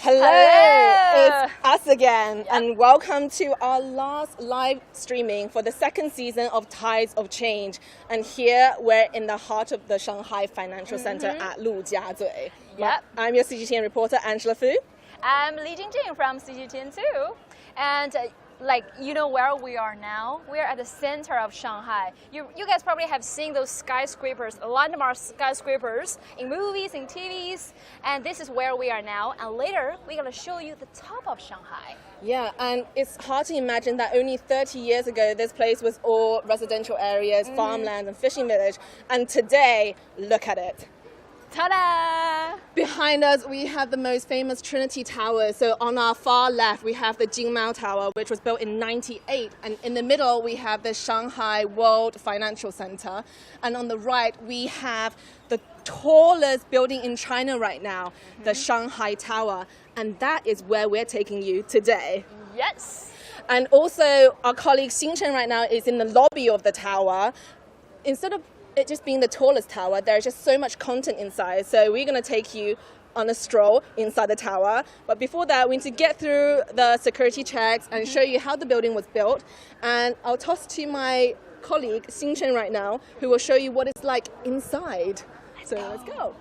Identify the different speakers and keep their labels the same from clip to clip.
Speaker 1: Hello, it's us again, and welcome to our last live streaming for the second season of Tides of Change. And here we're in the heart of the Shanghai Financial Center at Lujiazui.
Speaker 2: Yep.
Speaker 1: I'm your CGTN reporter, Angela Fu.
Speaker 2: I'm Li Jingjing from CGTN too. And you know where we are now? We're at the center of Shanghai. You guys probably have seen those skyscrapers, landmark skyscrapers in movies and TVs. And this is where we are now. And later, we're going to show you the top of Shanghai.
Speaker 1: Yeah, and it's hard to imagine that only 30 years ago, this place was all residential areas, farmland and fishing village. And today, look at it.
Speaker 2: Ta-da!
Speaker 1: Behind us, we have the most famous Trinity Tower. So on our far left, we have the Jingmao Tower, which was built in '98. And in the middle, we have the Shanghai World Financial Center. And on the right, we have the tallest building in China right now, the Shanghai Tower. And that is where we're taking you today.
Speaker 2: Yes!
Speaker 1: And also, our colleague Xing Chen right now is in the lobby of the tower. Instead of it just being the tallest tower, there's just so much content inside. So we're going to take you on a stroll inside the tower. But before that, we need to get through the security checks and show you how the building was built. And I'll toss to my colleague, Xing Chen, right now, who will show you what it's like inside. So let's go.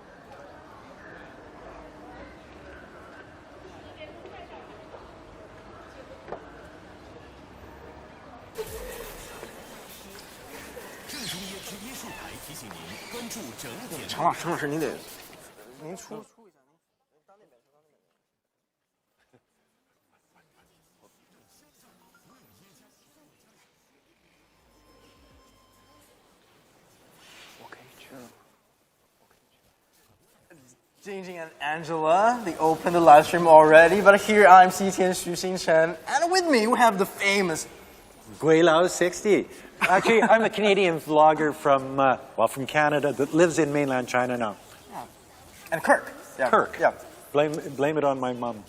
Speaker 3: Jingjing and Angela, they opened the live stream already, but here I'm CGTN Xing Chen, and with me we have the famous
Speaker 4: Guilao 60. Actually, I'm a Canadian vlogger from Canada that lives in mainland China now.
Speaker 3: Yeah. And Kirk. Yeah.
Speaker 4: Kirk.
Speaker 3: Yeah.
Speaker 4: Blame it on my mom.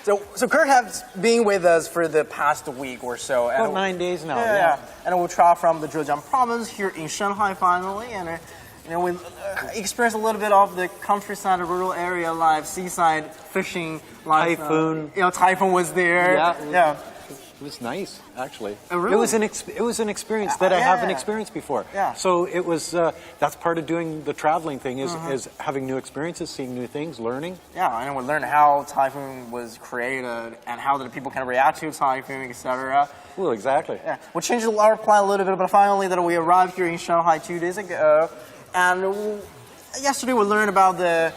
Speaker 3: So Kirk has been with us for the past week or so.
Speaker 4: About 9 days now.
Speaker 3: Yeah. And we traveled from the Zhejiang province here in Shanghai finally, and we experienced a little bit of the countryside, rural area life, seaside fishing life.
Speaker 4: Typhoon.
Speaker 3: Typhoon was there.
Speaker 4: Yeah. It was nice, actually.
Speaker 3: Oh, really?
Speaker 4: It was an experience that I haven't experienced before.
Speaker 3: Yeah.
Speaker 4: So it was. That's part of doing the traveling thing is having new experiences, seeing new things, learning.
Speaker 3: Yeah, and we learned how typhoon was created and how the people can react to typhoon, etc.
Speaker 4: Well, exactly.
Speaker 3: Yeah, we changed our plan a little bit, but finally that we arrived here in Shanghai 2 days ago, and yesterday we learned about the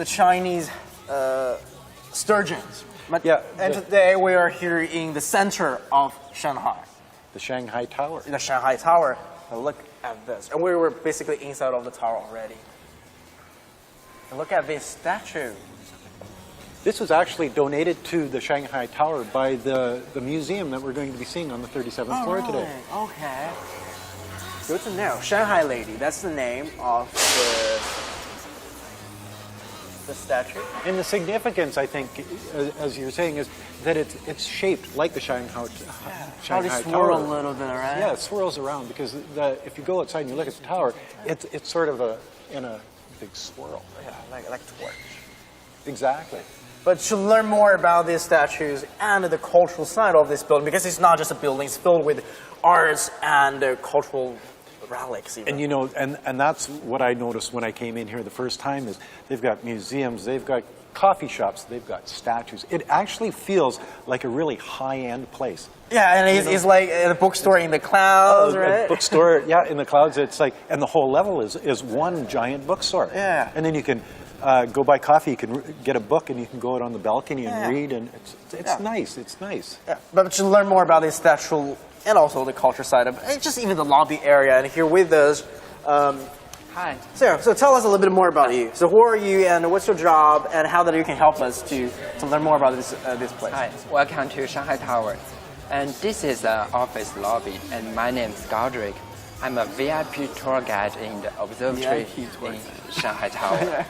Speaker 3: Chinese sturgeons. And today we are here in the center of Shanghai.
Speaker 4: The Shanghai Tower.
Speaker 3: The Shanghai Tower. Now look at this. And we were basically inside of the tower already. And look at this statue.
Speaker 4: This was actually donated to the Shanghai Tower by the museum that we're going to be seeing on the 37th floor today.
Speaker 3: Okay. Good to know. Shanghai Lady, that's the name of the statue.
Speaker 4: And the significance, I think, as you're saying, is that it's shaped like the Shanghai
Speaker 3: Tower. Swirl a little bit, right?
Speaker 4: Yeah, it swirls around because if you go outside and you look at the tower, it's sort of in a big swirl.
Speaker 3: Yeah, like a torch.
Speaker 4: Exactly.
Speaker 3: But to learn more about these statues and the cultural side of this building, because it's not just a building, it's filled with arts and cultural relics even.
Speaker 4: And and that's what I noticed when I came in here the first time is they've got museums, they've got coffee shops, they've got statues. It actually feels like a really high-end place.
Speaker 3: Yeah, and it's like a bookstore in the clouds, right?
Speaker 4: A bookstore, in the clouds. It's like, and the whole level is one giant bookstore.
Speaker 3: Yeah.
Speaker 4: And then you can go buy coffee, you can get a book, and you can go out on the balcony and read, and it's nice. It's nice.
Speaker 3: Yeah, but to learn more about this statue and also the culture side of it, just even the lobby area, and here with us.
Speaker 5: Hi.
Speaker 3: So tell us a little bit more about you. So who are you, and what's your job, and how that you can help us to learn more about this place?
Speaker 5: Hi, welcome to Shanghai Tower. And this is the office lobby, and my name is Godric. I'm a VIP tour guide in the observatory in Shanghai Tower.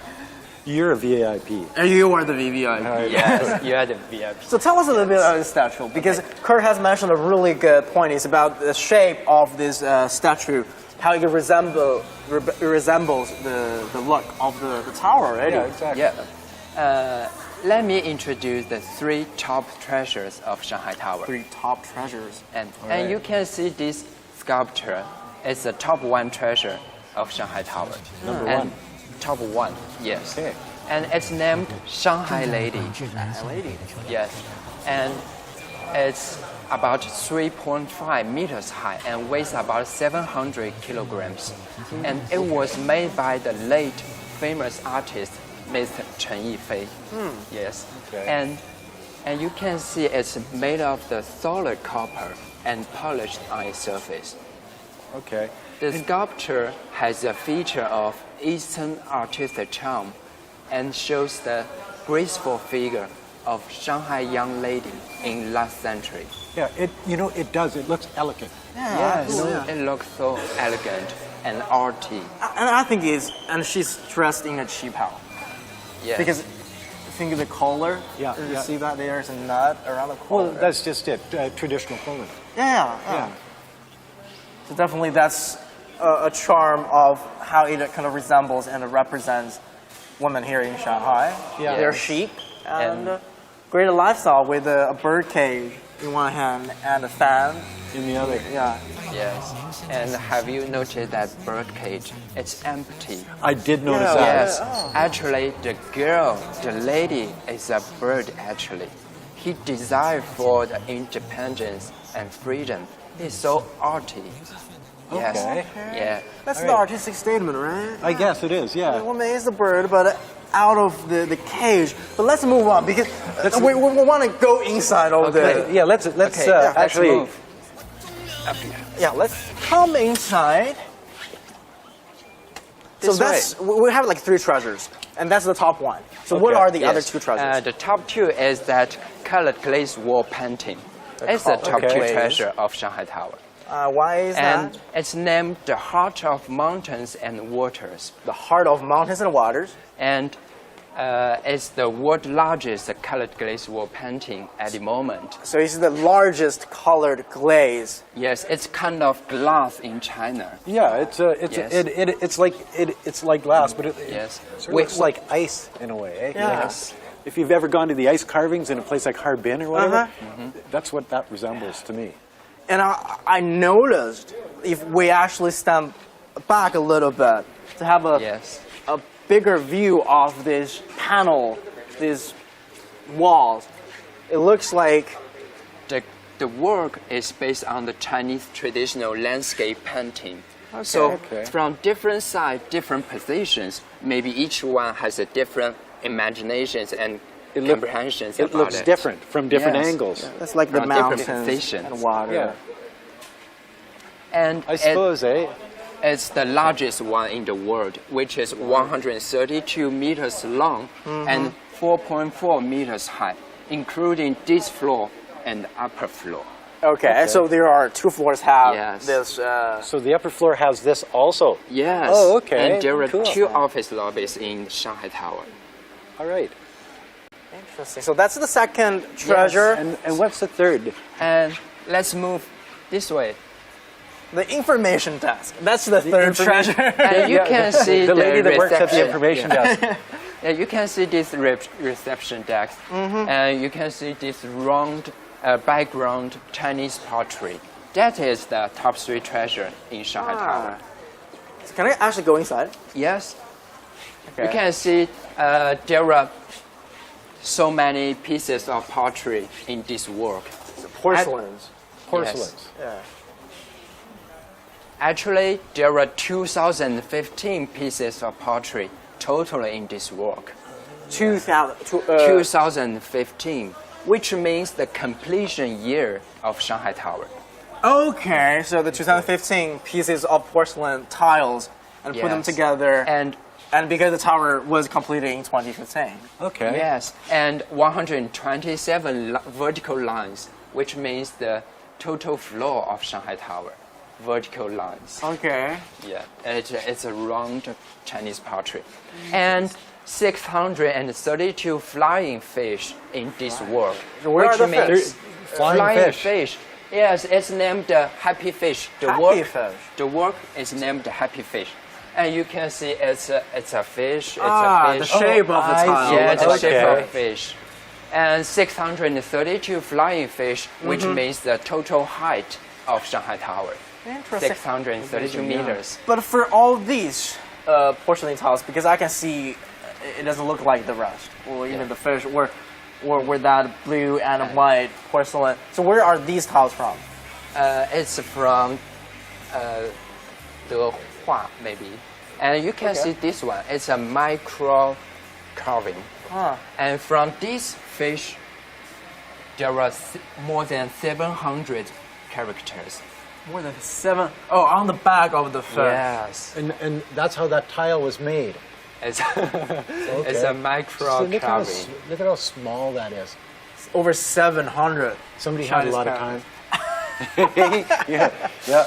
Speaker 4: You're a VIP.
Speaker 3: And you are the VIP.
Speaker 5: Yes, you are the VIP.
Speaker 3: So tell us a little bit about this statue, because Kurt has mentioned a really good point. It's about the shape of this statue, how it resembles the look of the tower already.
Speaker 4: Yeah, exactly.
Speaker 5: Yeah. Let me introduce the 3 top treasures of Shanghai Tower.
Speaker 3: 3 top treasures.
Speaker 5: And you can see this sculpture is the top 1 treasure of Shanghai Tower.
Speaker 4: Number
Speaker 5: And
Speaker 4: 1.
Speaker 5: Top 1, yes.
Speaker 4: Okay.
Speaker 5: And it's named Shanghai Lady.
Speaker 3: Lady.
Speaker 5: Yes. And it's about 3.5 meters high and weighs about 700 kilograms. And it was made by the late famous artist, Mr. Chen Yifei. Yes.
Speaker 4: Okay.
Speaker 5: And you can see it's made of the solid copper and polished on its surface.
Speaker 4: Okay.
Speaker 5: The sculpture has a feature of Eastern artistic charm and shows the graceful figure of Shanghai young lady in last century.
Speaker 4: Yeah, it does. It looks elegant.
Speaker 3: Yeah,
Speaker 5: Yes, it looks so elegant and arty.
Speaker 3: And I think and she's dressed in a qipao.
Speaker 5: Yes.
Speaker 3: Because think of the collar.
Speaker 4: Yeah,
Speaker 3: You
Speaker 4: yeah.
Speaker 3: see that there's a nut around the collar.
Speaker 4: Well, that's just it. Traditional clothing.
Speaker 3: Yeah. So definitely that's a charm of how it kind of resembles and represents women here in Shanghai.
Speaker 4: Yeah.
Speaker 3: They're
Speaker 5: Yes.
Speaker 3: chic and
Speaker 5: And-
Speaker 3: great lifestyle with a bird cage in one hand and a fan
Speaker 4: In the other.
Speaker 3: Yeah.
Speaker 5: Yes. And have you noticed that bird cage? It's empty.
Speaker 4: I did notice
Speaker 3: Yeah.
Speaker 4: that.
Speaker 5: Yes. Actually, the lady is a bird actually. He desired for the independence and freedom. He's so arty. Yes.
Speaker 4: Okay.
Speaker 5: Yeah.
Speaker 3: That's
Speaker 4: All
Speaker 3: the
Speaker 4: right.
Speaker 3: artistic statement, right?
Speaker 4: I guess it is,
Speaker 3: The
Speaker 4: yeah.
Speaker 3: woman is the bird, but out of the cage. But let's move on because we want to go inside over there.
Speaker 4: Yeah, let's
Speaker 5: Okay, let's
Speaker 4: actually.
Speaker 5: move.
Speaker 3: Yeah, let's come inside. So
Speaker 5: This
Speaker 3: that's we have like 3 treasures, and that's the top one. So what
Speaker 4: Okay.
Speaker 3: are the
Speaker 5: Yes.
Speaker 3: other 2 treasures?
Speaker 5: The top 2 is that colored glaze wall painting. It's the top
Speaker 3: colored
Speaker 5: 2
Speaker 3: glaze.
Speaker 5: treasure of Shanghai Tower.
Speaker 3: Why is
Speaker 5: And
Speaker 3: that?
Speaker 5: it's named the heart of mountains and waters.
Speaker 3: The heart of mountains and waters.
Speaker 5: And it's the world's largest colored glaze wall painting at the moment.
Speaker 3: So it's the largest colored glaze.
Speaker 5: Yes, it's kind of glass in China.
Speaker 4: Yeah, it's
Speaker 5: Yes.
Speaker 4: it's like glass, but it
Speaker 5: Yes.
Speaker 4: sort of looks like ice in a way. Eh?
Speaker 3: Yeah.
Speaker 5: Yes.
Speaker 4: If you've ever gone to the ice carvings in a place like Harbin or whatever,
Speaker 3: Uh-huh.
Speaker 4: that's what that resembles to me.
Speaker 3: And I noticed if we actually stand back a little bit to have a
Speaker 5: Yes.
Speaker 3: bigger view of this panel, these walls, it looks like
Speaker 5: The work is based on the Chinese traditional landscape painting.
Speaker 3: Okay.
Speaker 5: So
Speaker 4: Okay.
Speaker 5: from different sides, different positions, maybe each one has a different imaginations and comprehensions
Speaker 4: It
Speaker 5: about
Speaker 4: looks
Speaker 5: it.
Speaker 4: different from different
Speaker 5: Yes.
Speaker 4: angles.
Speaker 3: that's like the
Speaker 5: From different
Speaker 3: mountains
Speaker 5: positions.
Speaker 3: and water.
Speaker 4: Yeah,
Speaker 5: And
Speaker 4: I suppose,
Speaker 5: it's the largest one in the world, which is 132 meters long and 4.4 meters high, including this floor and upper floor.
Speaker 3: Okay, so there are 2 floors have
Speaker 5: Yes.
Speaker 3: this.
Speaker 4: So the upper floor has this also.
Speaker 5: Yes.
Speaker 4: Oh, okay.
Speaker 5: And there are
Speaker 4: Cool.
Speaker 5: 2 office lobbies in Shanghai Tower.
Speaker 4: All right.
Speaker 3: Interesting. So that's the second treasure.
Speaker 4: And what's the third?
Speaker 5: And let's move this way.
Speaker 3: The information desk. That's the third treasure.
Speaker 5: And you can see
Speaker 4: the lady that works at the
Speaker 5: reception.
Speaker 4: information desk.
Speaker 5: Yeah, you can see this reception desk, and you can see this round background Chinese pottery. That is the top 3 treasure in Shanghai Tower.
Speaker 3: So can I actually go inside?
Speaker 5: Yes,
Speaker 3: Okay.
Speaker 5: you can see there are so many pieces of pottery in this work.
Speaker 3: Porcelains.
Speaker 4: Porcelains.
Speaker 3: Yeah.
Speaker 5: Actually, there are 2,015 pieces of pottery total in this work. 2015, which means the completion year of Shanghai Tower.
Speaker 3: Okay, so the 2015 pieces of porcelain tiles and put them
Speaker 5: Yes.
Speaker 3: together,
Speaker 5: And
Speaker 3: and because the tower was completed in 2015.
Speaker 4: Okay.
Speaker 5: yes, and 127 vertical lines, which means the total floor of Shanghai Tower. Vertical lines.
Speaker 3: Okay.
Speaker 5: Yeah, it's a round Chinese pottery. And 632 flying fish in this work.
Speaker 3: Where
Speaker 5: which
Speaker 3: are the
Speaker 5: means
Speaker 3: fish?
Speaker 4: Flying fish.
Speaker 5: Yes, it's named Happy Fish.
Speaker 3: Happy fish.
Speaker 5: The work is named Happy Fish. And you can see it's a fish. It's
Speaker 3: Ah,
Speaker 5: a
Speaker 3: the
Speaker 5: fish.
Speaker 3: shape of the tile.
Speaker 5: Yeah, the shape
Speaker 4: Okay.
Speaker 5: of fish. And 632 flying fish, which means the total height of Shanghai Tower.
Speaker 3: Interesting.
Speaker 5: 632 meters.
Speaker 3: But for all these porcelain tiles, because I can see it doesn't look like the rest, or even the fish, or that blue and white porcelain. So where are these tiles from?
Speaker 5: It's from Dehua, maybe. And you can see this one. It's a micro carving.
Speaker 3: Huh.
Speaker 5: And from this fish, there are more than 700 characters.
Speaker 3: More than 7. Oh, on the back of the fish.
Speaker 5: Yes.
Speaker 4: And that's how that tile was made.
Speaker 5: It's, it's a micro
Speaker 4: So look
Speaker 5: carving.
Speaker 4: look at how small that is.
Speaker 3: Over 700.
Speaker 4: Somebody had a
Speaker 3: Chinese
Speaker 4: lot of
Speaker 3: characters.
Speaker 4: time. yeah.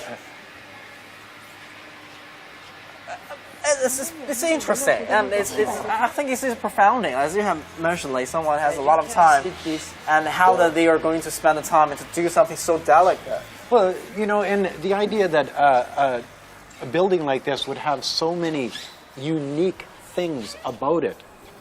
Speaker 3: It's interesting, and I think it's profounding. As you have mentioned, like someone has a lot of time, and how that they are going to spend the time to do something so delicate.
Speaker 4: Well, you know, and the idea that a building like this would have so many unique things about it,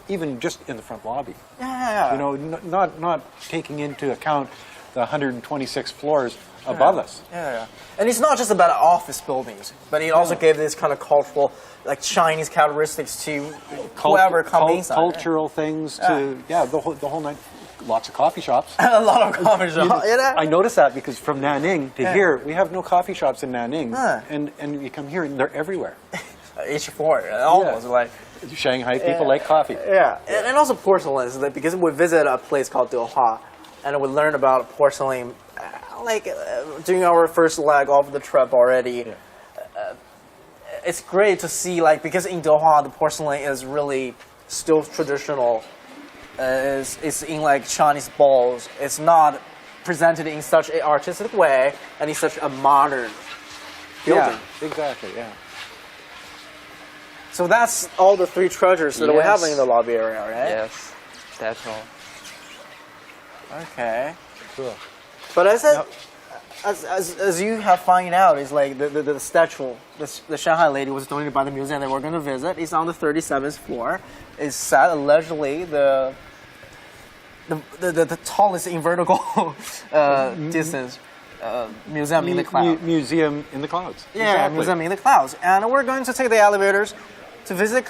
Speaker 4: even just in the front lobby.
Speaker 3: Yeah.
Speaker 4: You know, not taking into account the 126 floors above us.
Speaker 3: Yeah. And it's not just about office buildings, but it also gave this kind of cultural, like Chinese characteristics to whoever comes inside.
Speaker 4: Cultural things to the whole night. Lots of coffee shops.
Speaker 3: A lot of coffee shops.
Speaker 4: I noticed that because from Nanning to here, we have no coffee shops in Nanning,
Speaker 3: Huh.
Speaker 4: and you come here and they're everywhere.
Speaker 3: H4, almost like.
Speaker 4: Shanghai people like coffee.
Speaker 3: Yeah, and also porcelains, like, because we visit a place called Dehua, and we learn about porcelain, during our first leg of the trip already.
Speaker 4: Yeah.
Speaker 3: It's great to see, like, because in Doha the porcelain is really still traditional. It's in like Chinese bowls. It's not presented in such an artistic way and in such a modern building.
Speaker 4: Yeah, exactly. Yeah.
Speaker 3: So that's all the 3 treasures that we have
Speaker 5: Yes.
Speaker 3: in the lobby area, right?
Speaker 5: Yes, that's all.
Speaker 3: Okay.
Speaker 4: Cool.
Speaker 3: But as you have found out, is like the statue, the Shanghai lady was donated by the museum that we're going to visit. It's on the 37th floor. It's set allegedly the tallest in vertical distance museum in the clouds.
Speaker 4: Museum in the clouds.
Speaker 3: Yeah,
Speaker 4: Exactly.
Speaker 3: museum in the clouds. And we're going to take the elevators to visit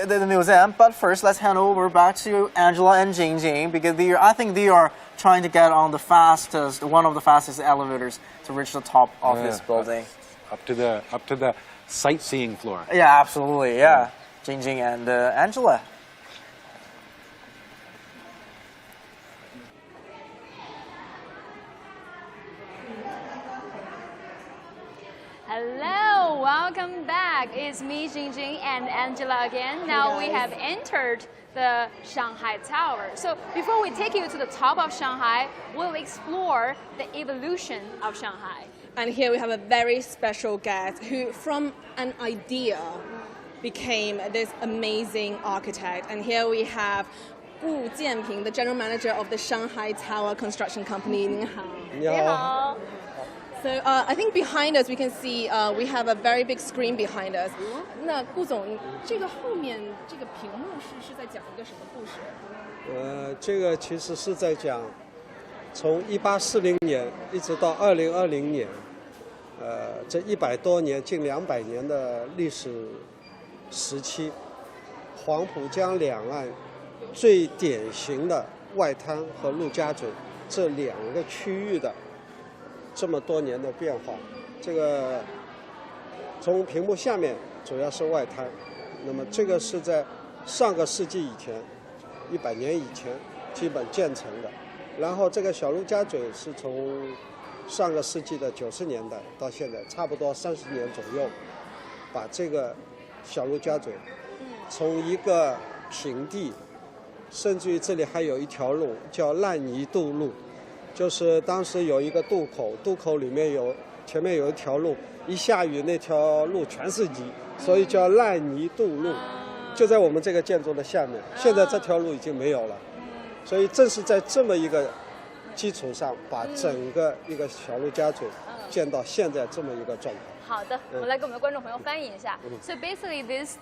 Speaker 3: the museum. But first, let's hand over back to Angela and Jingjing, because I think they are trying to get on one of the fastest elevators to reach the top of this building.
Speaker 4: Up to the sightseeing floor.
Speaker 3: Yeah, absolutely. Yeah, Jingjing and Angela.
Speaker 2: Hello, welcome back. It's me, Jingjing, and Angela again. Now we have entered the Shanghai Tower. So before we take you to the top of Shanghai, we'll explore the evolution of Shanghai.
Speaker 1: And here we have a very special guest who, from an idea, became this amazing architect. And here we have Gu Jianping, the general manager of the Shanghai Tower Construction Company. 您好.
Speaker 2: 你好.
Speaker 1: So I think behind us we can see we have a very big screen behind us. 那顾总，这个后面这个屏幕是在讲一个什么故事？
Speaker 6: 这个其实是在讲，从1840年一直到2020年，这100多年、近200年的历史时期，黄浦江两岸最典型的外滩和陆家嘴这2个区域的这么多年的变化。这个从屏幕下面主要是外滩，那么这个是在上个世纪以前，100年以前基本建成的。然后这个小陆家嘴是从上个世纪的90年代到现在，差不多30年左右，把这个小陆家嘴从一个平地，甚至于这里还有一条路叫烂泥渡路，就是当时有一个渡口，渡口里面前面有一条路，一下雨那条路全是泥，所以叫烂泥渡路，就在我们这个建筑的下面。现在这条路已经没有了，所以正是在这么一个基础上，把整个一个小陆家嘴建到现在这么一个状态。
Speaker 2: 好的，我们来给我们的观众朋友翻译一下。So basically, this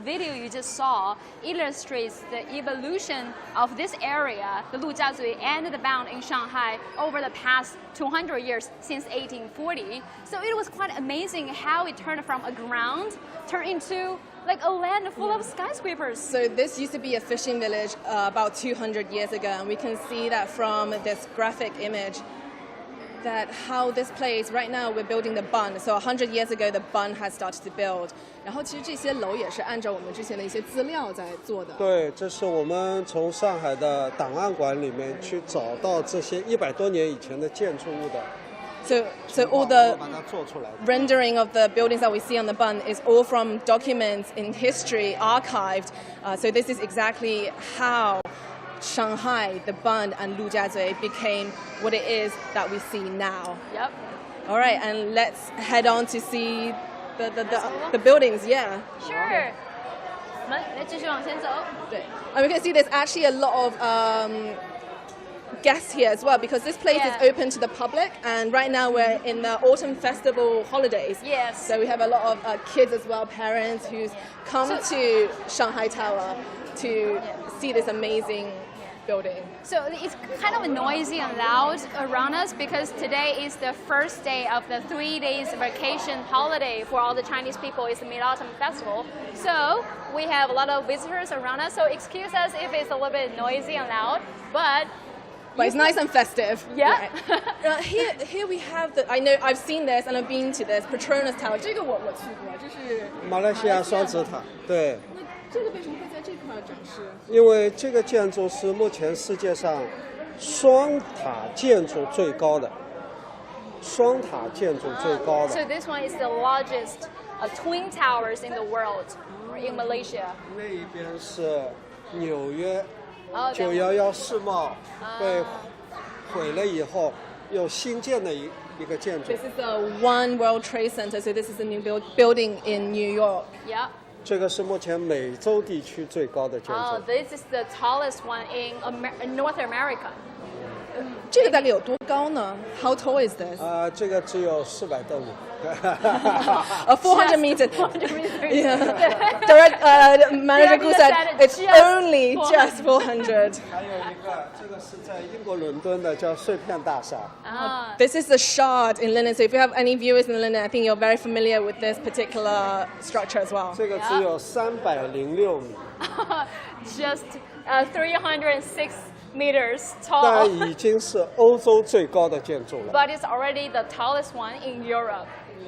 Speaker 2: video you just saw illustrates the evolution of this area, the Lujiazui and the Bund in Shanghai, over the past 200 years since 1840. So it was quite amazing how it turned from a ground turned into like a land full of skyscrapers.
Speaker 1: So this used to be a fishing village about 200 years ago, and we can see that from this graphic image that how this place right now we're building the bund. So 100 years ago the bund has started to build.
Speaker 7: 然后其实这些楼也是按照我们之前的一些资料在做的。
Speaker 6: 对，这是我们从上海的档案馆里面去找到这些100多年以前的建筑物的。
Speaker 1: So all the
Speaker 6: 把它做出来。
Speaker 1: rendering of the buildings that we see on the bund is all from documents in history archived. So this is exactly how Shanghai, the Bund, and Lujiazui became what it is that we see now.
Speaker 2: Yep.
Speaker 1: All right, and let's head on to see the buildings. Yeah.
Speaker 2: Sure. 我们来继续往前走。
Speaker 1: 对. And we can see there's actually a lot of guests here as well because this place is open to the public, and right now we're in the autumn festival holidays.
Speaker 2: Yes.
Speaker 1: So we have a lot of kids as well, parents who's come to Shanghai Tower to see this amazing building.
Speaker 2: So it's kind of noisy and loud around us because today is the first day of the 3 days vacation holiday for all the Chinese people. It's the Mid-Autumn Festival. So we have a lot of visitors around us. So excuse us if it's a little bit noisy and loud, but
Speaker 1: it's nice and festive.
Speaker 2: Yeah.
Speaker 1: Right. Here we have I know I've seen this and I've been to this Petronas Tower.
Speaker 7: 这个我去过，这是
Speaker 6: 马来西亚双子塔，对。
Speaker 7: 这个为什么会在这块展示？
Speaker 6: 因为这个建筑是目前世界上双塔建筑最高的，双塔建筑最高的。
Speaker 2: So this one is the largest twin towers in the world in Malaysia.
Speaker 6: 那一边是纽约911世贸被毁了以后又新建的一个建筑。
Speaker 1: This is the One World Trade Center. So this is a new building in New York.
Speaker 2: Yeah.
Speaker 6: 这个是目前美洲地区最高的建筑。
Speaker 2: This is the tallest one in North America.
Speaker 1: 这个大概有多高呢 ？How tall is this?
Speaker 6: 这个只有400多米。
Speaker 1: 400 meters.
Speaker 2: 400 meters.
Speaker 1: Yeah. Direct manager Gu said it's only just 400.
Speaker 6: 还有一个，这个是在英国伦敦的，叫碎片大厦。
Speaker 1: This is the Shard in London. So if you have any viewers in London, I think you're very familiar with this particular structure as well.
Speaker 6: 这个只有306米。
Speaker 2: Just 306 meters
Speaker 6: 但
Speaker 2: tall.
Speaker 6: 已经是欧洲最高的建筑了。
Speaker 2: But it's already the tallest one in Europe.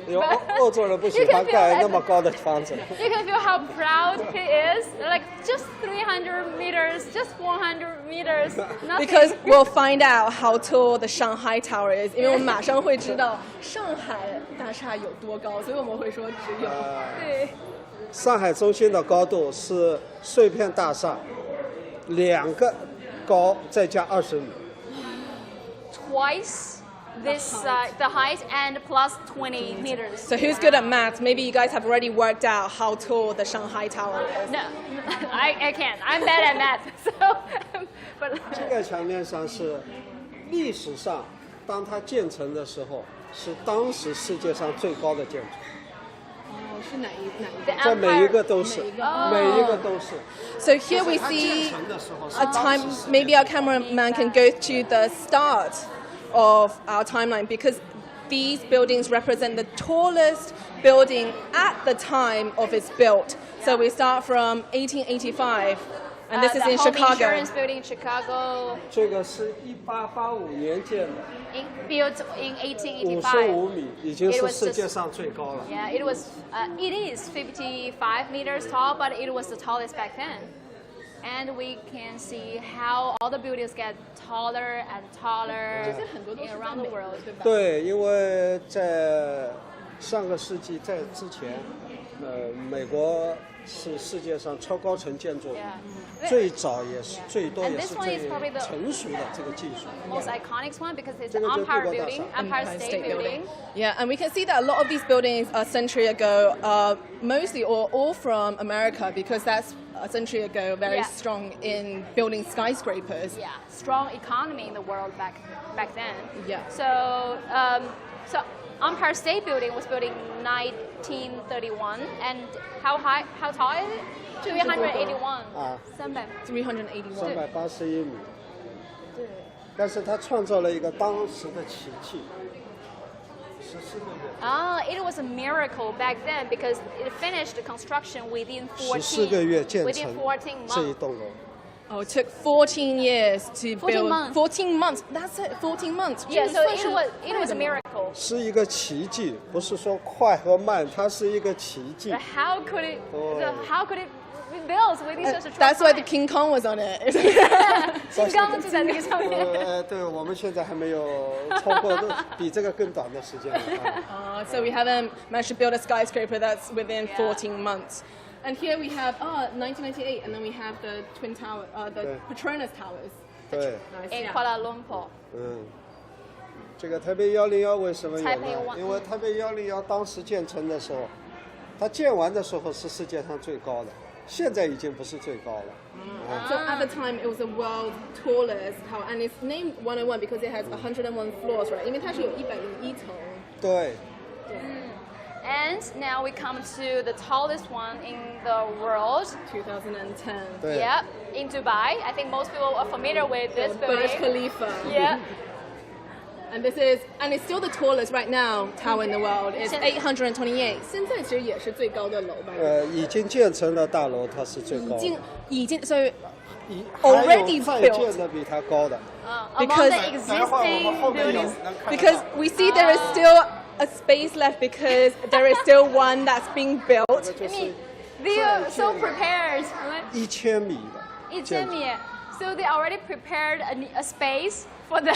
Speaker 6: 有欧洲人不喜欢盖那么高的房子。
Speaker 2: You can feel how proud he is. Like just 300 meters, just 400 meters. Nothing.
Speaker 1: Because we'll find out how tall the Shanghai Tower is. 因为我们马上会知道上海大厦有多高，所以我们会说只有。
Speaker 2: 对。
Speaker 6: 上海中心的高度是碎片大厦2个高再加20米。
Speaker 2: Twice this the height and plus 20 meters.
Speaker 1: So who's good at maths? Maybe you guys have already worked out how tall the Shanghai Tower is.
Speaker 2: No, I can't. I'm bad at math. So, but
Speaker 6: 这个墙面上是历史上当它建成的时候是当时世界上最高的建筑。
Speaker 7: 是哪一个？
Speaker 6: 这每一个都是，每一个都是。
Speaker 1: So here we see a time. Maybe our cameraman can go to the start of our timeline because these buildings represent the tallest building at the time of its built. So we start from 1885. And this is in
Speaker 2: Chicago.
Speaker 1: Chicago.
Speaker 2: Insurance building in Chicago.
Speaker 6: 这个是1885年建的。
Speaker 2: Built in 1885.
Speaker 6: 55米，已经是世界上最高了。
Speaker 2: Yeah, it was. It is 55 meters tall, but it was the tallest back then. And we can see how all the buildings get taller and taller around the world.
Speaker 6: 对，因为在上个世纪在之前，美国是世界上超高层建筑最早也是最多也是最成熟的这个技术。
Speaker 2: Most iconic one because it's the Empire Building, Empire State Building.
Speaker 1: Yeah, and we can see that a lot of these buildings a century ago are mostly or all from America because that's
Speaker 7: a century ago very
Speaker 2: Yeah.
Speaker 7: strong in building skyscrapers.
Speaker 2: Yeah, strong economy in the world back then.
Speaker 7: Yeah.
Speaker 2: So Empire State Building was built in 1931, and how tall is it? 381.
Speaker 7: 381.
Speaker 6: 381米。但是他创造了一个当时的奇迹，14个月。
Speaker 2: It was a miracle back then because it finished the construction within
Speaker 6: 14个月建
Speaker 2: within
Speaker 6: 成
Speaker 2: 14
Speaker 6: 这一
Speaker 2: months.
Speaker 6: 栋楼。
Speaker 1: Oh, it took 14 years to
Speaker 2: 14
Speaker 1: build.
Speaker 2: months.
Speaker 1: 14 months. That's it. 14 months.
Speaker 2: Yeah, so
Speaker 1: 这算是
Speaker 2: it was a miracle.
Speaker 6: 是一个奇迹，不是说快和慢，它是一个奇迹
Speaker 2: But。how could it be built within such a short
Speaker 1: That's why the
Speaker 2: time?
Speaker 1: King Kong was on it.
Speaker 2: 金刚就在那个上面。
Speaker 6: 对，我们现在还没有超过比这个更短的时间了。
Speaker 1: So we haven't managed to build a skyscraper that's within 14 months.
Speaker 7: And here we have 1998, and then we have the Twin Tower, the
Speaker 6: Yeah.
Speaker 7: Petronas Towers.
Speaker 6: 对，
Speaker 2: In Kuala Lumpur.
Speaker 6: 这个台北101为什么有
Speaker 2: 台北
Speaker 6: 呢？
Speaker 2: 101
Speaker 6: 因为台北101当时建成的时候，它建完的时候是世界上最高的，现在已经不是最高了。
Speaker 7: So at the time, it was the world's tallest tower, and it's named 101 because it has 101 floors, right? 因为它是有101层。
Speaker 6: 对，
Speaker 2: And now we come to the tallest one in the world.
Speaker 7: 2010.
Speaker 6: 对。
Speaker 2: Yeah, in Dubai. I think most people are familiar with this
Speaker 7: Burj
Speaker 2: building.
Speaker 7: Khalifa.
Speaker 2: Yeah.
Speaker 7: And it's still the tallest right now tower in the world. It's 828. 现在其实也是最高的楼吧？
Speaker 6: 已经建成的大楼它是最高的，
Speaker 1: 已经 so
Speaker 6: 还有
Speaker 1: already
Speaker 6: 在
Speaker 1: built
Speaker 6: 建的比它高的。
Speaker 2: Among
Speaker 1: Because-
Speaker 2: the existing buildings.
Speaker 1: because we see there is still a space left because there is still one that's being built.
Speaker 6: Oh,
Speaker 2: I mean, they are so prepared.
Speaker 6: 1000米的建筑。
Speaker 2: So they already prepared a space for the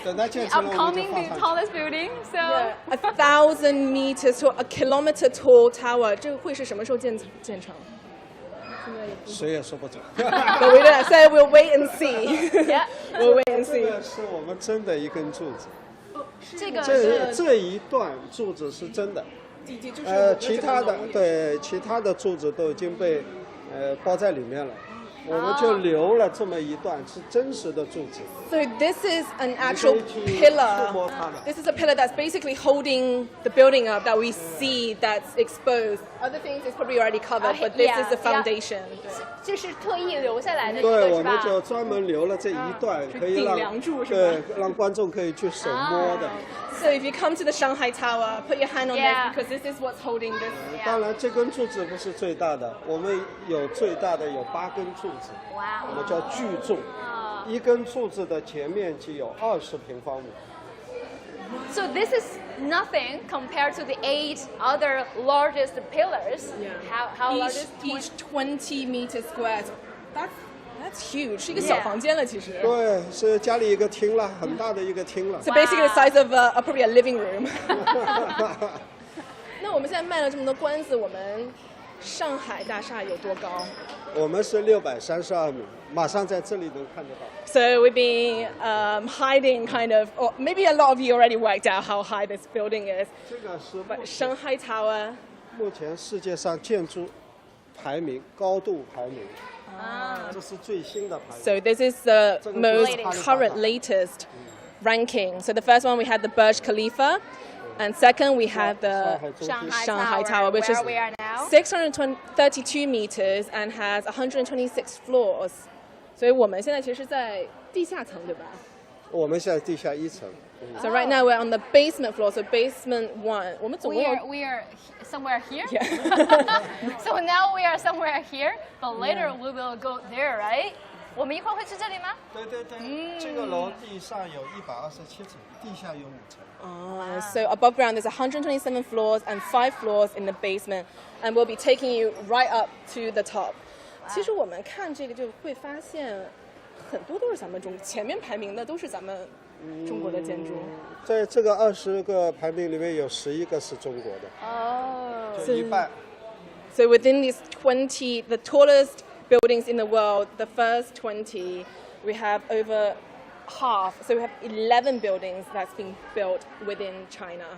Speaker 6: 等它建成了，我们就
Speaker 2: upcoming
Speaker 6: 放上去。
Speaker 2: tallest building. So1,000
Speaker 1: meters tall, a kilometer tall tower. 这会是什么时候建成？
Speaker 6: 谁也说不准。
Speaker 1: But we don't say. We'll wait and see.
Speaker 2: yeah,
Speaker 1: We'll wait and
Speaker 6: 这
Speaker 1: see.
Speaker 6: 个是我们真的一根柱子，
Speaker 2: 这个是
Speaker 6: 这一段柱子是真的。其他的柱子都已经被包在里面了，我们就留了这么一段是真实的柱子。
Speaker 1: So this is an actual
Speaker 6: 你可以去
Speaker 1: pillar.
Speaker 6: 触摸它的。
Speaker 1: This is a pillar that's basically holding the building up that we see that's exposed. Other things is probably already covered, but this is the foundation.
Speaker 2: 这是特意留下来的一
Speaker 6: 对，
Speaker 2: 个是
Speaker 6: 我们就
Speaker 2: 吧？
Speaker 6: 专门留了这一段，可以
Speaker 7: 顶
Speaker 6: 让
Speaker 7: 梁柱是吧？
Speaker 6: 对让观众可以去手摸的。
Speaker 1: So if you come to the Shanghai Tower, put your hand on
Speaker 2: Yeah.
Speaker 1: this because this is what's holding this.
Speaker 6: 当然，这根柱子不是最大的，我们有最大的有8根柱子，
Speaker 2: 哇
Speaker 6: 我们叫巨柱。一根柱子的前面积有20平方米。
Speaker 2: So this is nothing compared to the 8 other largest pillars. How large is
Speaker 1: Each 20 meters square. That's huge. 是一个小房间了，其实。
Speaker 6: 对，是家里一个厅了，很大的一个厅了。
Speaker 1: So basically the size of probably a living room. 那我们现在卖了这么多关子，我们上海大厦有多高？
Speaker 6: 我们是632米，马上在这里能看得到。
Speaker 1: So we've been hiding kind of, or maybe a lot of you already worked out how high this building is.
Speaker 6: 这个是
Speaker 1: But Shanghai Tower,
Speaker 6: 目前世界上建筑排名高度排名，这是最新的排名。
Speaker 1: so this is the most
Speaker 2: Latest.
Speaker 1: current, latest ranking. So the first one we had the Burj Khalifa, and second we had the
Speaker 6: 上海中心
Speaker 1: Shanghai Tower, which
Speaker 2: where
Speaker 1: is
Speaker 2: we are now.
Speaker 1: 632 meters and has 126 floors. 所以我们现在其实在地下层，对吧？
Speaker 6: 我们现在地下1层。
Speaker 1: So right now we're on the basement floor, so basement 1. 我们总共
Speaker 2: We are somewhere here.
Speaker 1: Yeah.
Speaker 2: So now we are somewhere here, but later we will go there, right? 我们一会儿会去这里吗？
Speaker 6: 对对对，这个楼地上有127层，地下有5层。
Speaker 1: So above ground there's 127 floors and 5 floors in the basement, and we'll be taking you right up to the top. 其实我们看这个就会发现，很多都是咱们前面排名的都是咱们中国的建筑。
Speaker 6: 在这个20个排名里面有11个是中国的，就一半。
Speaker 1: So within these 20, the tallest buildings in the world, the first 20, we have over half. So we have 11 buildings that's been built within China.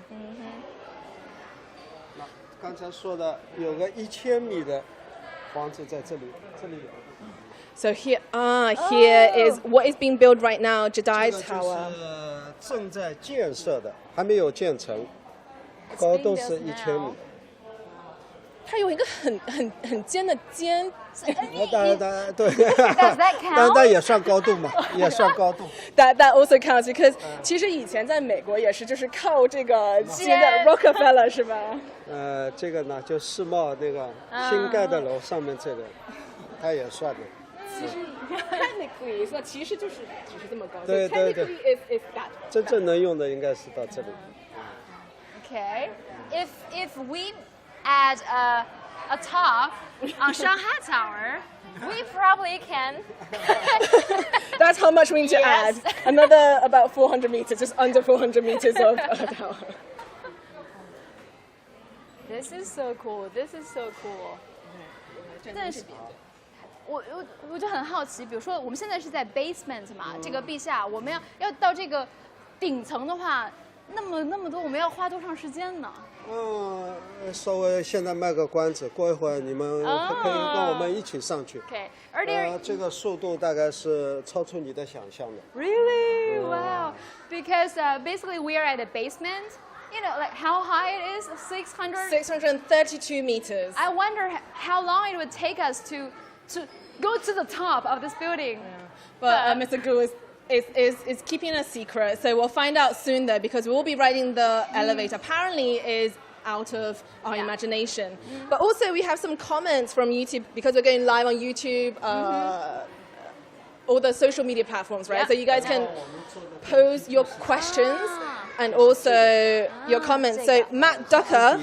Speaker 6: 刚才说的有个1000米的房子在这里，这里有。
Speaker 1: So here is what is being built right now, Jedi
Speaker 6: 这个就
Speaker 1: Tower.
Speaker 6: 是正在建设的，还没有建成，高度是1000米。
Speaker 1: 它有一个很尖的尖。
Speaker 6: 当然对，
Speaker 2: Does that count?
Speaker 6: 但也算高度嘛，也算高度。
Speaker 1: That also counts because 其实以前在美国也是，就是靠这个尖的 Rockefeller 是吧？
Speaker 6: 这个呢，就世贸那个新盖的楼上面这个，它也算的。
Speaker 1: 其实 technically 说其实就是这么高。
Speaker 6: 对对对
Speaker 1: Technically is that.
Speaker 6: 真正能用的应该是到这里。
Speaker 2: Okay. If we add a top on Shanghai Tower, we probably can.
Speaker 1: That's how much we need to add.
Speaker 2: Yes.
Speaker 1: Another about 400 meters, just under 400 meters of tower.
Speaker 2: This is so cool. This is so cool. 但是，我就很好奇，比如说我们现在是在 basement 嘛，这个地下，我们要到这个顶层的话，那么多，我们要花多长时间呢？
Speaker 6: 稍微现在卖个关子，过一会儿你们可以跟我们一起上去。
Speaker 2: Okay.
Speaker 6: 这个速度大概是超出你的想象的。
Speaker 2: Really? Wow. Because basically we are at the basement. You know, like how high it is?
Speaker 1: 632 meters.
Speaker 2: I wonder how long it would take us to go to the top of this building.
Speaker 1: But Mr. Gu is keeping a secret, so we'll find out soon though, because we'll be riding the elevator. Apparently is out of our imagination. But also we have some comments from YouTube because we're going live on YouTube, all the social media platforms, right? So you guys can pose your questions and also your comments. So Matt Ducker,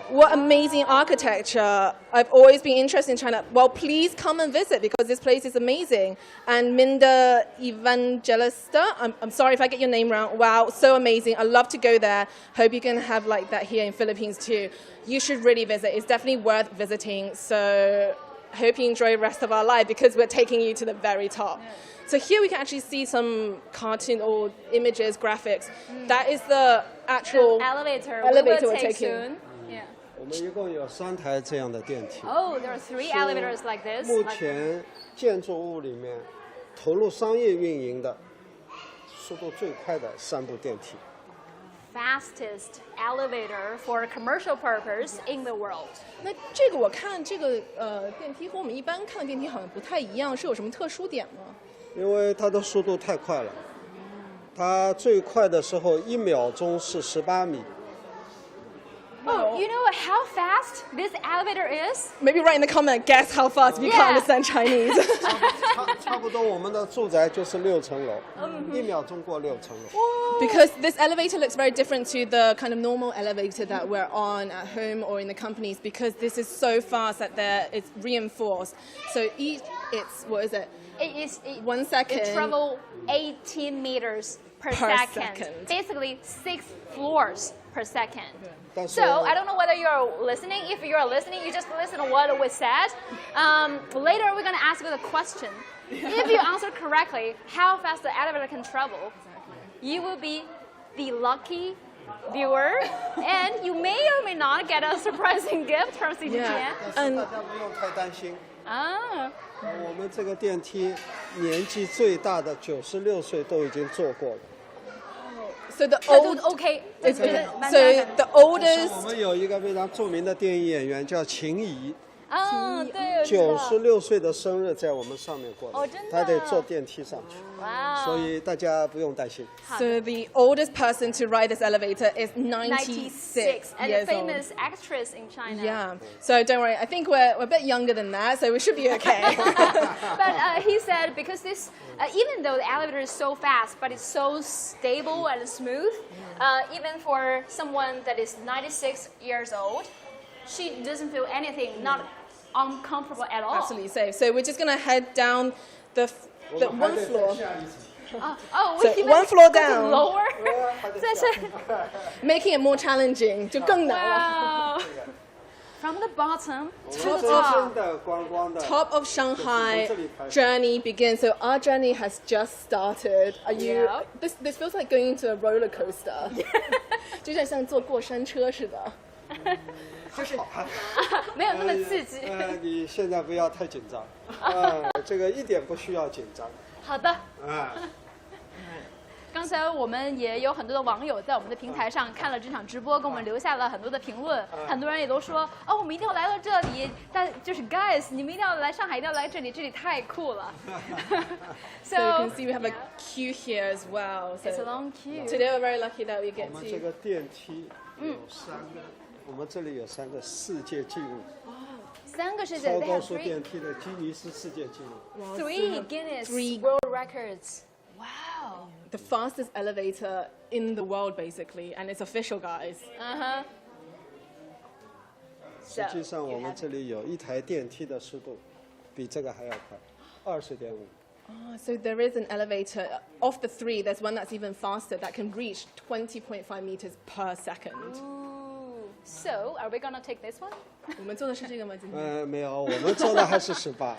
Speaker 1: what amazing architecture. I've always been interested in China. Well, please come and visit because this place is amazing. And Minda Evangelista, I'm sorry if I get your name wrong. Wow, so amazing. I love to go there. Hope you can have like that here in Philippines too. You should really visit. It's definitely worth visiting. So hope you enjoy the rest of our life because we're taking you to the very top. So here we can actually see some cartoon or images, graphics. That is the actual
Speaker 2: elevator
Speaker 1: we will
Speaker 2: take
Speaker 1: taking.
Speaker 2: soon. Yeah.
Speaker 6: 我们一共有3台这样的电梯。
Speaker 2: Oh, there are 3 elevators like this.
Speaker 6: 目前建筑物里面投入商业运营的速度最快的3部电梯。
Speaker 2: Fastest elevator for commercial purpose in the world.
Speaker 1: 那这个我看这个电梯和我们一般看的电梯好像不太一样，是有什么特殊点吗？
Speaker 6: 因为它的速度太快了，它最快的时候1秒钟是18米。
Speaker 2: Oh, you know how fast this elevator is?
Speaker 1: Maybe write in the comment, guess how fast if you can't
Speaker 2: Yeah.
Speaker 1: understand Chinese.
Speaker 6: 差不多我们的住宅就是6层楼，1秒钟过6层楼。
Speaker 1: Because this elevator looks very different to the kind of normal elevator that we're on at home or in the companies because this is so fast that it's reinforced. So it's, what is it?
Speaker 2: It
Speaker 1: 1 second.
Speaker 2: It travel 18 meters per
Speaker 1: second.
Speaker 2: Basically 6 floors per second.
Speaker 6: 但是
Speaker 2: So I don't know whether you're listening. If you're listening, you just listen to what we said. Later, we're going to ask you the question. If you answer correctly, how fast the elevator can travel, you will be the lucky viewer, and you may or may not get a surprising gift from CGTN.
Speaker 1: Yeah.
Speaker 6: 但是大家不用太担心，
Speaker 2: Ah.
Speaker 6: 我们这个电梯年纪最大的96岁都已经坐过了。
Speaker 1: So the old,
Speaker 2: Okay.
Speaker 1: it's, so the
Speaker 6: 我
Speaker 1: oldest,
Speaker 6: 们有一个非常著名的电影演员叫秦怡，
Speaker 2: 对，我知道。
Speaker 6: 96岁的生日在我们上面过的
Speaker 2: 哦真的，
Speaker 6: 他得坐电梯上去，
Speaker 2: 哇。
Speaker 6: 所以大家不用担心。
Speaker 1: so the oldest person to ride this elevator is
Speaker 2: 96 and a
Speaker 1: years old.
Speaker 2: famous actress in China.
Speaker 1: Yeah, so don't worry. I think we're a bit younger than that, so we should be okay.
Speaker 2: But he said because this, even though the elevator is so fast, but it's so stable and smooth, even for someone that is 96 years old, she doesn't feel anything, not uncomfortable at all.
Speaker 1: Absolutely safe. So we're just gonna head down the
Speaker 6: 我
Speaker 1: the
Speaker 6: 们还
Speaker 1: one
Speaker 6: 得
Speaker 1: floor,
Speaker 6: 再下一层。
Speaker 2: Oh,
Speaker 1: So
Speaker 2: we even
Speaker 1: one floor
Speaker 2: go to
Speaker 1: down.
Speaker 2: lower.
Speaker 6: 再下
Speaker 1: making it more challenging. 就更难了。
Speaker 2: Wow. From the bottom
Speaker 6: 我
Speaker 2: to
Speaker 6: 们
Speaker 2: the
Speaker 6: 深
Speaker 2: top.
Speaker 6: 深的观光的
Speaker 1: Top of Shanghai journey begins. So our journey has just started. Are you?
Speaker 2: Yeah.
Speaker 1: This feels like going into a roller coaster. 就像坐过山车似的。
Speaker 2: 就是没有那么刺激。
Speaker 6: 你现在不要太紧张，这个一点不需要紧张。
Speaker 2: 好的。
Speaker 6: 啊。
Speaker 2: 刚才我们也有很多的网友在我们的平台上看了这场直播，给我们留下了很多的评论。很多人也都说，哦，我们一定要来到这里，但就是 guys， 你们一定要来上海，一定要来这里，这里太酷了。
Speaker 1: So you can see we have a queue here as well. So
Speaker 2: it's a long queue.
Speaker 1: Today we're very lucky that we get
Speaker 6: 我们这
Speaker 1: to.
Speaker 6: 个电梯有3个，我们这里有3个世界纪录。
Speaker 2: 3个世界，
Speaker 6: 超高速电梯的吉尼斯世界纪录。
Speaker 2: Three Guinness World Records. Wow.
Speaker 1: The fastest elevator in the world, basically, and it's official, guys.
Speaker 6: 实际上，我们这里有一台电梯的速度比这个还要快，20.5。
Speaker 1: So there is an elevator. Of the 3, there's one that's even faster that can reach 20.5 meters per second.
Speaker 2: Ooh. So, are we gonna take this one?
Speaker 1: 我们做的是这个吗？今天？
Speaker 6: 没有，我们做的还是18。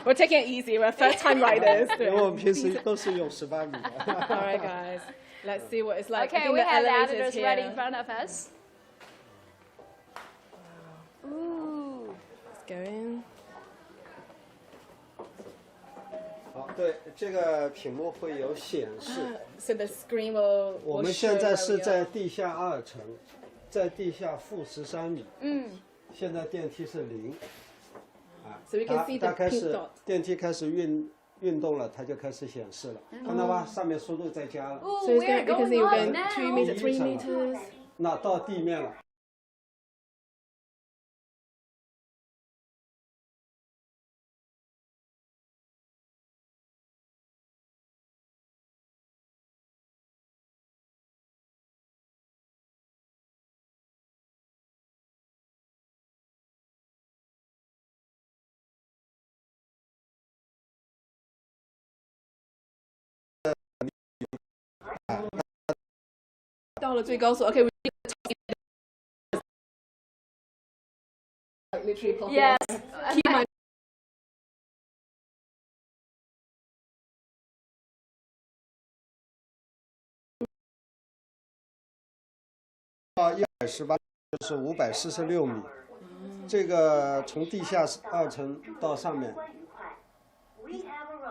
Speaker 1: We're taking it easy. We're first-time riders.
Speaker 6: 因为我们平时都是用18米的。
Speaker 1: All right, guys. Let's see what it's like.
Speaker 2: Okay, we have the elevators right in front of us. Ooh.
Speaker 1: Let's go in.
Speaker 6: 好，对，这个屏幕会有显示。
Speaker 1: So the screen will.
Speaker 6: 我们现在是在地下2层，在地下负13米。现在电梯是0。
Speaker 1: So we can see the
Speaker 6: 它开
Speaker 1: pink
Speaker 6: 始
Speaker 1: dot.
Speaker 6: 电梯开始运动了，它就开始显示了，看到吧？上面速度在加了。
Speaker 2: Ooh,
Speaker 1: So it's
Speaker 2: we're
Speaker 1: going, you can see
Speaker 2: going
Speaker 1: we're
Speaker 2: up
Speaker 1: going
Speaker 2: now.
Speaker 1: 2 meters, 3 meters.
Speaker 6: 那到地面了。
Speaker 1: 到了最高速。Okay, we literally pop
Speaker 2: Yes.
Speaker 1: Keep my
Speaker 6: 到118就是546米，这个从地下2层到上面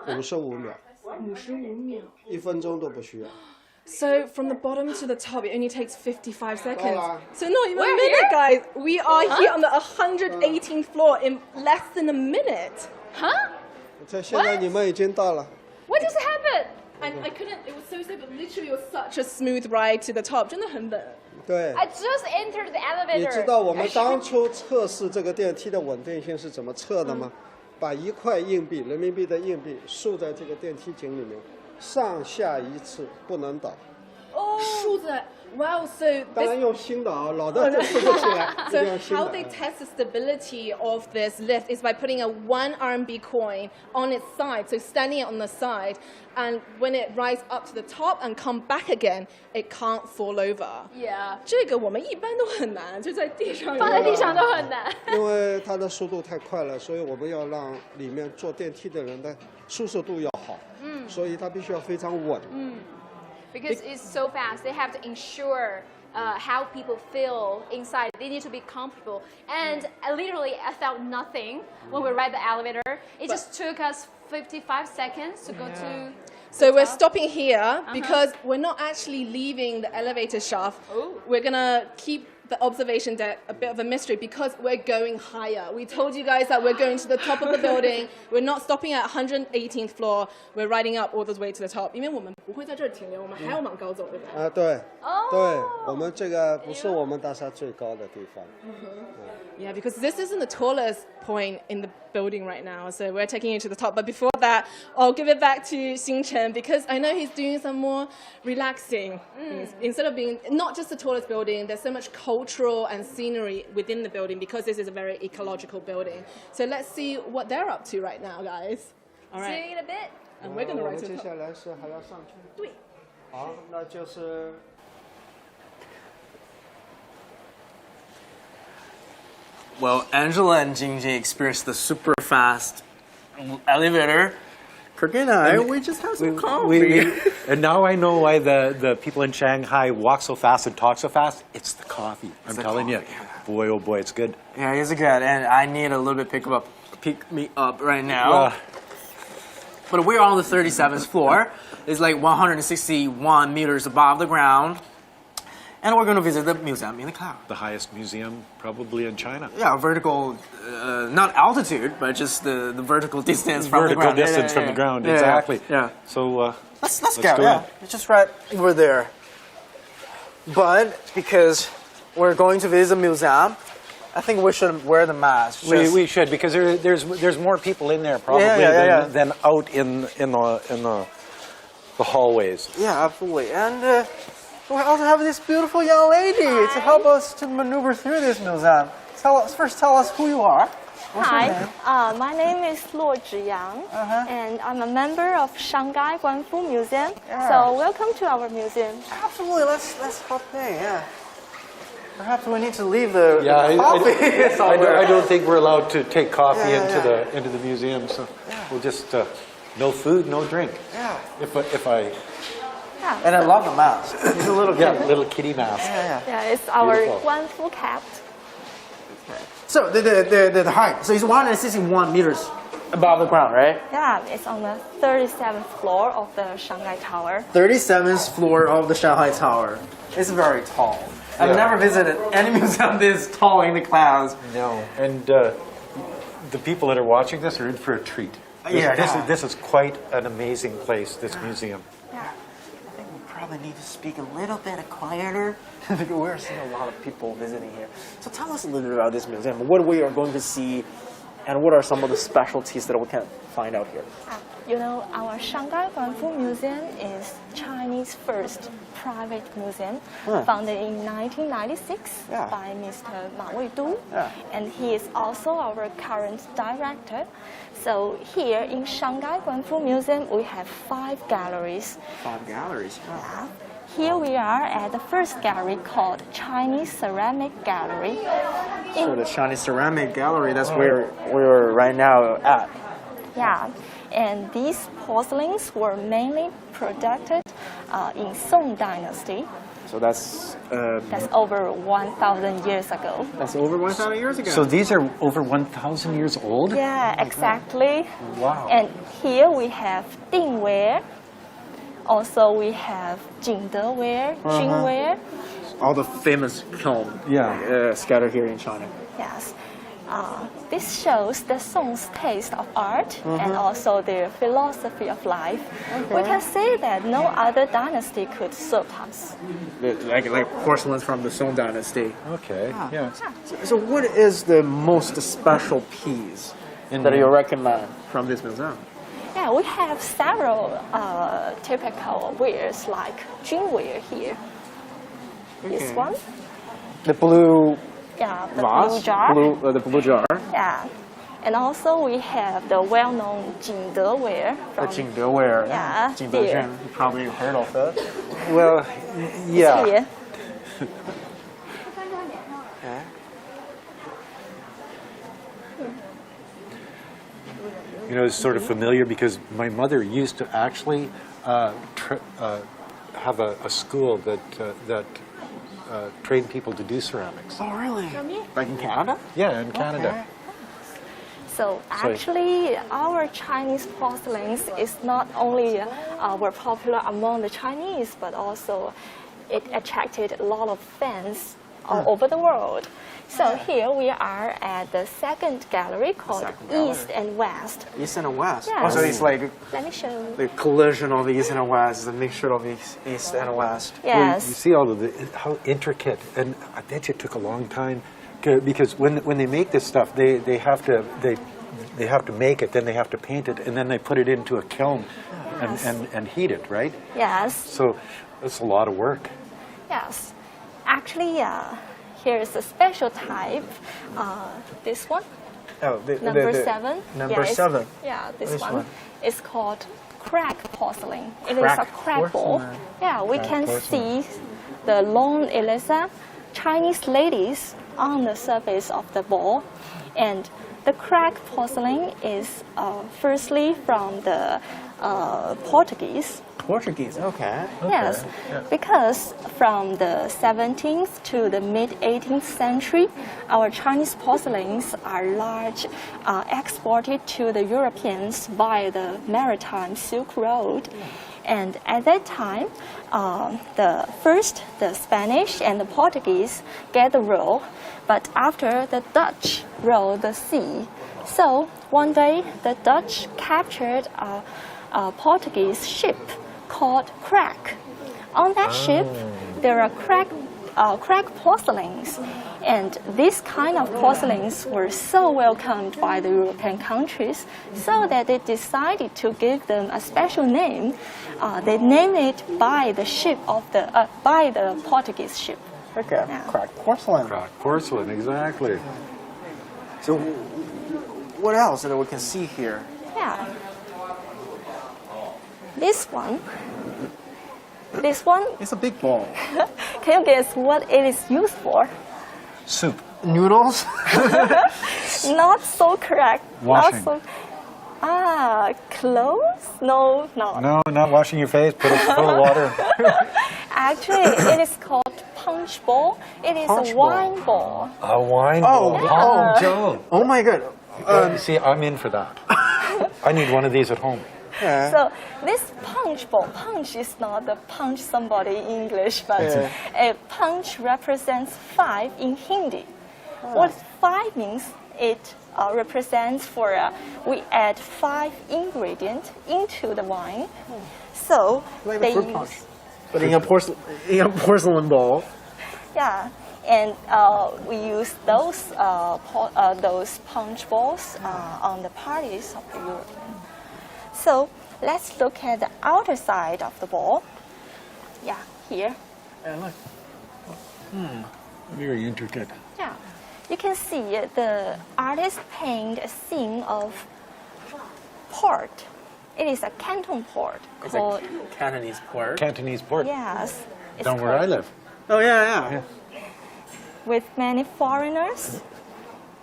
Speaker 6: 55秒
Speaker 1: 55秒。
Speaker 6: ，1分钟都不需要。
Speaker 1: So from the bottom to the top, it only takes 55 seconds.
Speaker 6: Hola.
Speaker 1: So not even a
Speaker 2: We're
Speaker 1: minute,
Speaker 2: here?
Speaker 1: guys. We are here on the 118th floor in less than a minute.
Speaker 2: Huh?
Speaker 6: 这现在你们已经到了。
Speaker 2: What just happened?
Speaker 1: And I couldn't. It was so slow, but literally it was such a smooth ride to the top. 真的很稳。
Speaker 6: 对。
Speaker 2: I just entered the
Speaker 6: 你
Speaker 2: elevator.
Speaker 6: 知道我们当初测试这个电梯的稳定性是怎么测的吗？把1块硬币，人民币的硬币竖在这个电梯井里面，上下一次不能倒。
Speaker 1: 竖在 Wow, so
Speaker 6: 当然
Speaker 1: this,
Speaker 6: 用新的啊，老的就竖不起来，一
Speaker 1: so
Speaker 6: 定用新
Speaker 1: how
Speaker 6: 的
Speaker 1: they。test the stability of this lift is by putting a 1 RMB coin on its side, so standing it on the side, and when it rises up to the top and come back again, it can't fall over.
Speaker 2: Yeah.
Speaker 1: 这个我们一般都很难，就在地上。
Speaker 2: 放在地上都很难。
Speaker 6: 因为它的速度太快了，所以我们要让里面坐电梯的人的舒适度要好。所以它必须要非常稳。
Speaker 2: Because it's so fast, they have to ensure how people feel inside. They need to be comfortable. And literally, I felt nothing when we ride the elevator. It just took us 55 seconds to go to.
Speaker 1: So we're stopping here because we're not actually leaving the elevator shaft. We're gonna keep the observation deck a bit of a mystery because we're going higher. We told you guys that we're going to the top of the building. We're not stopping at 118th floor. We're riding up all the way to the top. 因为我们不会在这儿停留，我们还要往高走，对不对？
Speaker 6: 对，对，我们这个不是我们大厦最高的地方。
Speaker 1: Yeah, because this isn't the tallest point in the building right now, so we're taking you to the top. But before that, I'll give it back to Xingchen because I know he's doing some more relaxing things. Instead of being not just the tallest building, there's so much cultural and scenery within the building because this is a very ecological building. So let's see what they're up to right now, guys. All
Speaker 2: See
Speaker 1: right,
Speaker 2: you in a bit.
Speaker 1: and we're gonna
Speaker 6: 我
Speaker 1: ride
Speaker 6: 们
Speaker 1: to
Speaker 6: 接
Speaker 1: the
Speaker 6: 下
Speaker 1: top.
Speaker 6: 来是还要上去。
Speaker 1: 对。
Speaker 6: 好，那就是。
Speaker 3: Well, Angela and Jingjing experienced the super fast elevator we just have some coffee.
Speaker 4: And now I know why the people in Shanghai walk so fast and talk so fast. It's the coffee. I'm telling you. Boy, oh boy, it's good.
Speaker 3: Yeah, it's good. And I need a little bit pick me up right now. But we're on the 37th floor. It's like 161 meters above the ground. And we're going to visit the museum in the cloud.
Speaker 4: The highest museum probably in China.
Speaker 3: Yeah, vertical, not altitude, but just the vertical distance from the ground.
Speaker 4: Vertical distance from the ground, exactly.
Speaker 3: Yeah.
Speaker 4: So
Speaker 3: let's go. Yeah, it's just right over there. But because we're going to visit the museum, I think we should wear the mask.
Speaker 4: We should, because there's more people in there probably than out in the hallways.
Speaker 3: Yeah, absolutely. And we also have this beautiful young lady to help us to maneuver through this museum. Tell us who you are. What's your name?
Speaker 8: My name is Luo Zhiyang, and I'm a member of Shanghai Guanfu Museum. So welcome to our museum.
Speaker 3: Absolutely, let's hop in. Yeah. Perhaps we need to leave the coffee somewhere.
Speaker 4: I don't think we're allowed to take coffee into the museum, so we'll just no food, no drink.
Speaker 3: Yeah.
Speaker 4: If I.
Speaker 3: And I love the mask. It's a little kitty.
Speaker 4: Little kitty mask.
Speaker 8: Yeah, it's our Guanfu cat.
Speaker 3: So the height. So it's 161 meters above the ground, right?
Speaker 8: Yeah, it's on the 37th floor of the Shanghai Tower.
Speaker 3: 37th floor of the Shanghai Tower. It's very tall. I've never visited any museum this tall in the clouds.
Speaker 4: No. And the people that are watching this are in for a treat. This is quite an amazing place, this museum.
Speaker 3: I think we probably need to speak a little bit quieter because we're seeing a lot of people visiting here. So tell us a little bit about this museum. What we are going to see, and what are some of the specialties that we can find out here?
Speaker 8: You know, our Shanghai Guanfu Museum is Chinese first private museum, founded in 1996 by Mr. Ma Weidu, and he is also our current director. So here in Shanghai Guanfu Museum, we have 5 galleries.
Speaker 3: 5 galleries.
Speaker 8: Yeah. Here we are at the first gallery called Chinese Ceramic Gallery.
Speaker 3: So the Chinese Ceramic Gallery, that's where we're right now at.
Speaker 8: Yeah, and these porcelains were mainly produced in Song Dynasty.
Speaker 3: So that's
Speaker 8: over 1,000 years ago.
Speaker 3: That's over 1,000 years ago.
Speaker 4: So these are over 1,000 years old?
Speaker 8: Yeah, exactly.
Speaker 4: Wow.
Speaker 8: And here we have Dingware. Also, we have Jingdeware, Jingware.
Speaker 3: All the famous kiln scattered here in China.
Speaker 8: Yes. This shows the Song's taste of art and also their philosophy of life. We can say that no other dynasty could surpass.
Speaker 3: Like porcelains from the Song Dynasty.
Speaker 4: Okay, yeah.
Speaker 3: So what is the most special piece that you recommend from this museum?
Speaker 8: Yeah, we have several typical wares like Jingware here. This one.
Speaker 3: The blue
Speaker 8: the
Speaker 3: vase?
Speaker 8: blue jar.
Speaker 3: The blue jar.
Speaker 8: Yeah. And also we have the well-known Jingdeware.
Speaker 3: The Jingdeware.
Speaker 8: Yeah.
Speaker 3: Jingdezhen. You probably heard of it.
Speaker 4: Well, yeah.
Speaker 8: Here.
Speaker 4: You know, it's sort of familiar because my mother used to actually have a school that trained people to do ceramics.
Speaker 3: Oh, really? Like in Canada?
Speaker 4: Yeah, in Canada.
Speaker 3: Okay.
Speaker 8: So actually, our Chinese porcelains is not only were popular among the Chinese, but also it attracted a lot of fans all over the world. So here we are at the second gallery called East and West.
Speaker 3: East and West?
Speaker 8: Yes.
Speaker 3: Oh, so it's like
Speaker 8: Let me show you.
Speaker 3: the collision of East and West, the mixture of East and West.
Speaker 4: Well,
Speaker 8: Yes.
Speaker 4: you see all of how intricate, and I bet you it took a long time because when they make this stuff, they have to make it, then they have to paint it, and then they put it into a kiln and heat it, right?
Speaker 8: Yes.
Speaker 4: So it's a lot of work.
Speaker 8: Yes. Actually, here is a special type. This one.
Speaker 3: Oh,
Speaker 8: Number 7.
Speaker 3: Number 7.
Speaker 8: Yeah, this
Speaker 3: one.
Speaker 8: is called crack porcelain. It is a
Speaker 3: Crack
Speaker 8: crack ball.
Speaker 3: porcelain.
Speaker 8: Yeah, we can see the long Eliza Chinese ladies on the surface of the ball. And the crack porcelain is firstly from the Portuguese.
Speaker 3: Portuguese. Okay.
Speaker 8: Yes, because from the 17th to the mid-18th century, our Chinese porcelains are exported to the Europeans by the maritime Silk Road. And at that time, the Spanish and the Portuguese get the rule, but after the Dutch ruled the sea. So one day, the Dutch captured a Portuguese ship called crack. On that ship, there are crack porcelains, and this kind of porcelains were so welcomed by the European countries, so that they decided to give them a special name. They named it by the ship of by the Portuguese ship.
Speaker 3: Okay.
Speaker 8: Yeah.
Speaker 3: Cracked porcelain.
Speaker 4: Cracked porcelain, exactly.
Speaker 3: So, what else that we can see here?
Speaker 8: Yeah. This one. This one.
Speaker 3: It's a big ball.
Speaker 8: Can you guess what it is used for?
Speaker 4: Soup.
Speaker 3: Noodles.
Speaker 8: Not so correct.
Speaker 4: Washing.
Speaker 8: Not so, clothes? No.
Speaker 4: No, not washing your face. Put it full of water.
Speaker 8: Actually, it is called punch bowl. It is
Speaker 3: Punch
Speaker 8: a
Speaker 3: bowl.
Speaker 8: wine bowl.
Speaker 4: A wine
Speaker 3: Oh,
Speaker 4: bowl.
Speaker 3: yeah.
Speaker 4: Oh, Joe.
Speaker 3: Oh my god.
Speaker 4: See, I'm in for that. I need one of these at home.
Speaker 3: Yeah.
Speaker 8: So this punch bowl, punch is not the punch somebody in English, but a punch represents 5 in Hindi. What 5 means, it represents for we add 5 ingredients into the wine. So
Speaker 3: Like
Speaker 8: they
Speaker 3: a fruit
Speaker 8: use,
Speaker 3: punch. But in a porcelain bowl.
Speaker 8: yeah, and we use those punch bowls on the parties of the European. So let's look at the outer side of the bowl. Yeah, here.
Speaker 3: Yeah, look.
Speaker 4: Very intricate.
Speaker 8: Yeah, you can see the artist paint a scene of port. It is a Canton port
Speaker 3: It's
Speaker 8: called.
Speaker 3: a Cantonese port.
Speaker 4: Cantonese port.
Speaker 8: Yes. It's
Speaker 4: Down where I
Speaker 8: called-
Speaker 4: live.
Speaker 3: Oh yeah.
Speaker 8: With many foreigners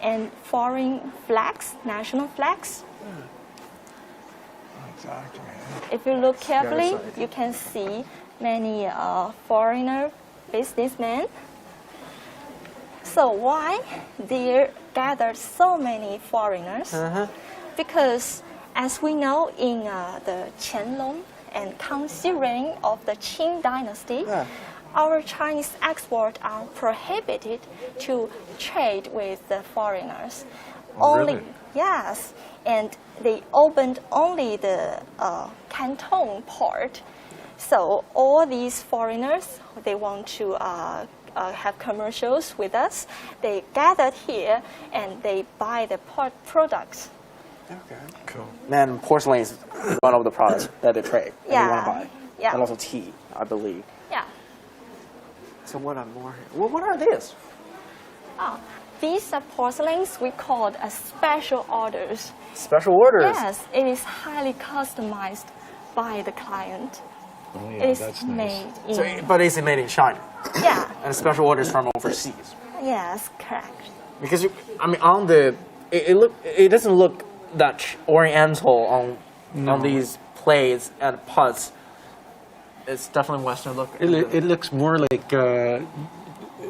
Speaker 8: and foreign flags, national flags.
Speaker 4: Exactly.
Speaker 8: If you look carefully,
Speaker 3: exciting.
Speaker 8: you can see many foreigner businessmen. So why there gathered so many foreigners? Because as we know, in the Qianlong and Kangxi reign of the Qing dynasty, our Chinese exports are prohibited to trade with the foreigners.
Speaker 4: Oh, really?
Speaker 8: Yes, and they opened only the Canton port. So all these foreigners, they want to have commercials with us. They gathered here and they buy the products.
Speaker 3: Okay.
Speaker 4: Cool.
Speaker 3: And porcelain is one of the products that they trade. And
Speaker 8: Yeah.
Speaker 3: they want to buy.
Speaker 8: Yeah.
Speaker 3: And also tea, I believe.
Speaker 8: Yeah.
Speaker 3: So what are more? What are these?
Speaker 8: Oh, these are porcelains we call special orders.
Speaker 3: Special orders.
Speaker 8: Yes, it is highly customized by the client.
Speaker 4: Oh,
Speaker 8: It
Speaker 4: yeah,
Speaker 8: is
Speaker 4: that's nice.
Speaker 8: made in.
Speaker 3: So, but it's made in China.
Speaker 8: Yeah.
Speaker 3: And special orders from overseas.
Speaker 8: Yes, correct.
Speaker 3: Because on the it doesn't look that oriental on these plates and pots. It's definitely Western look.
Speaker 4: It looks more like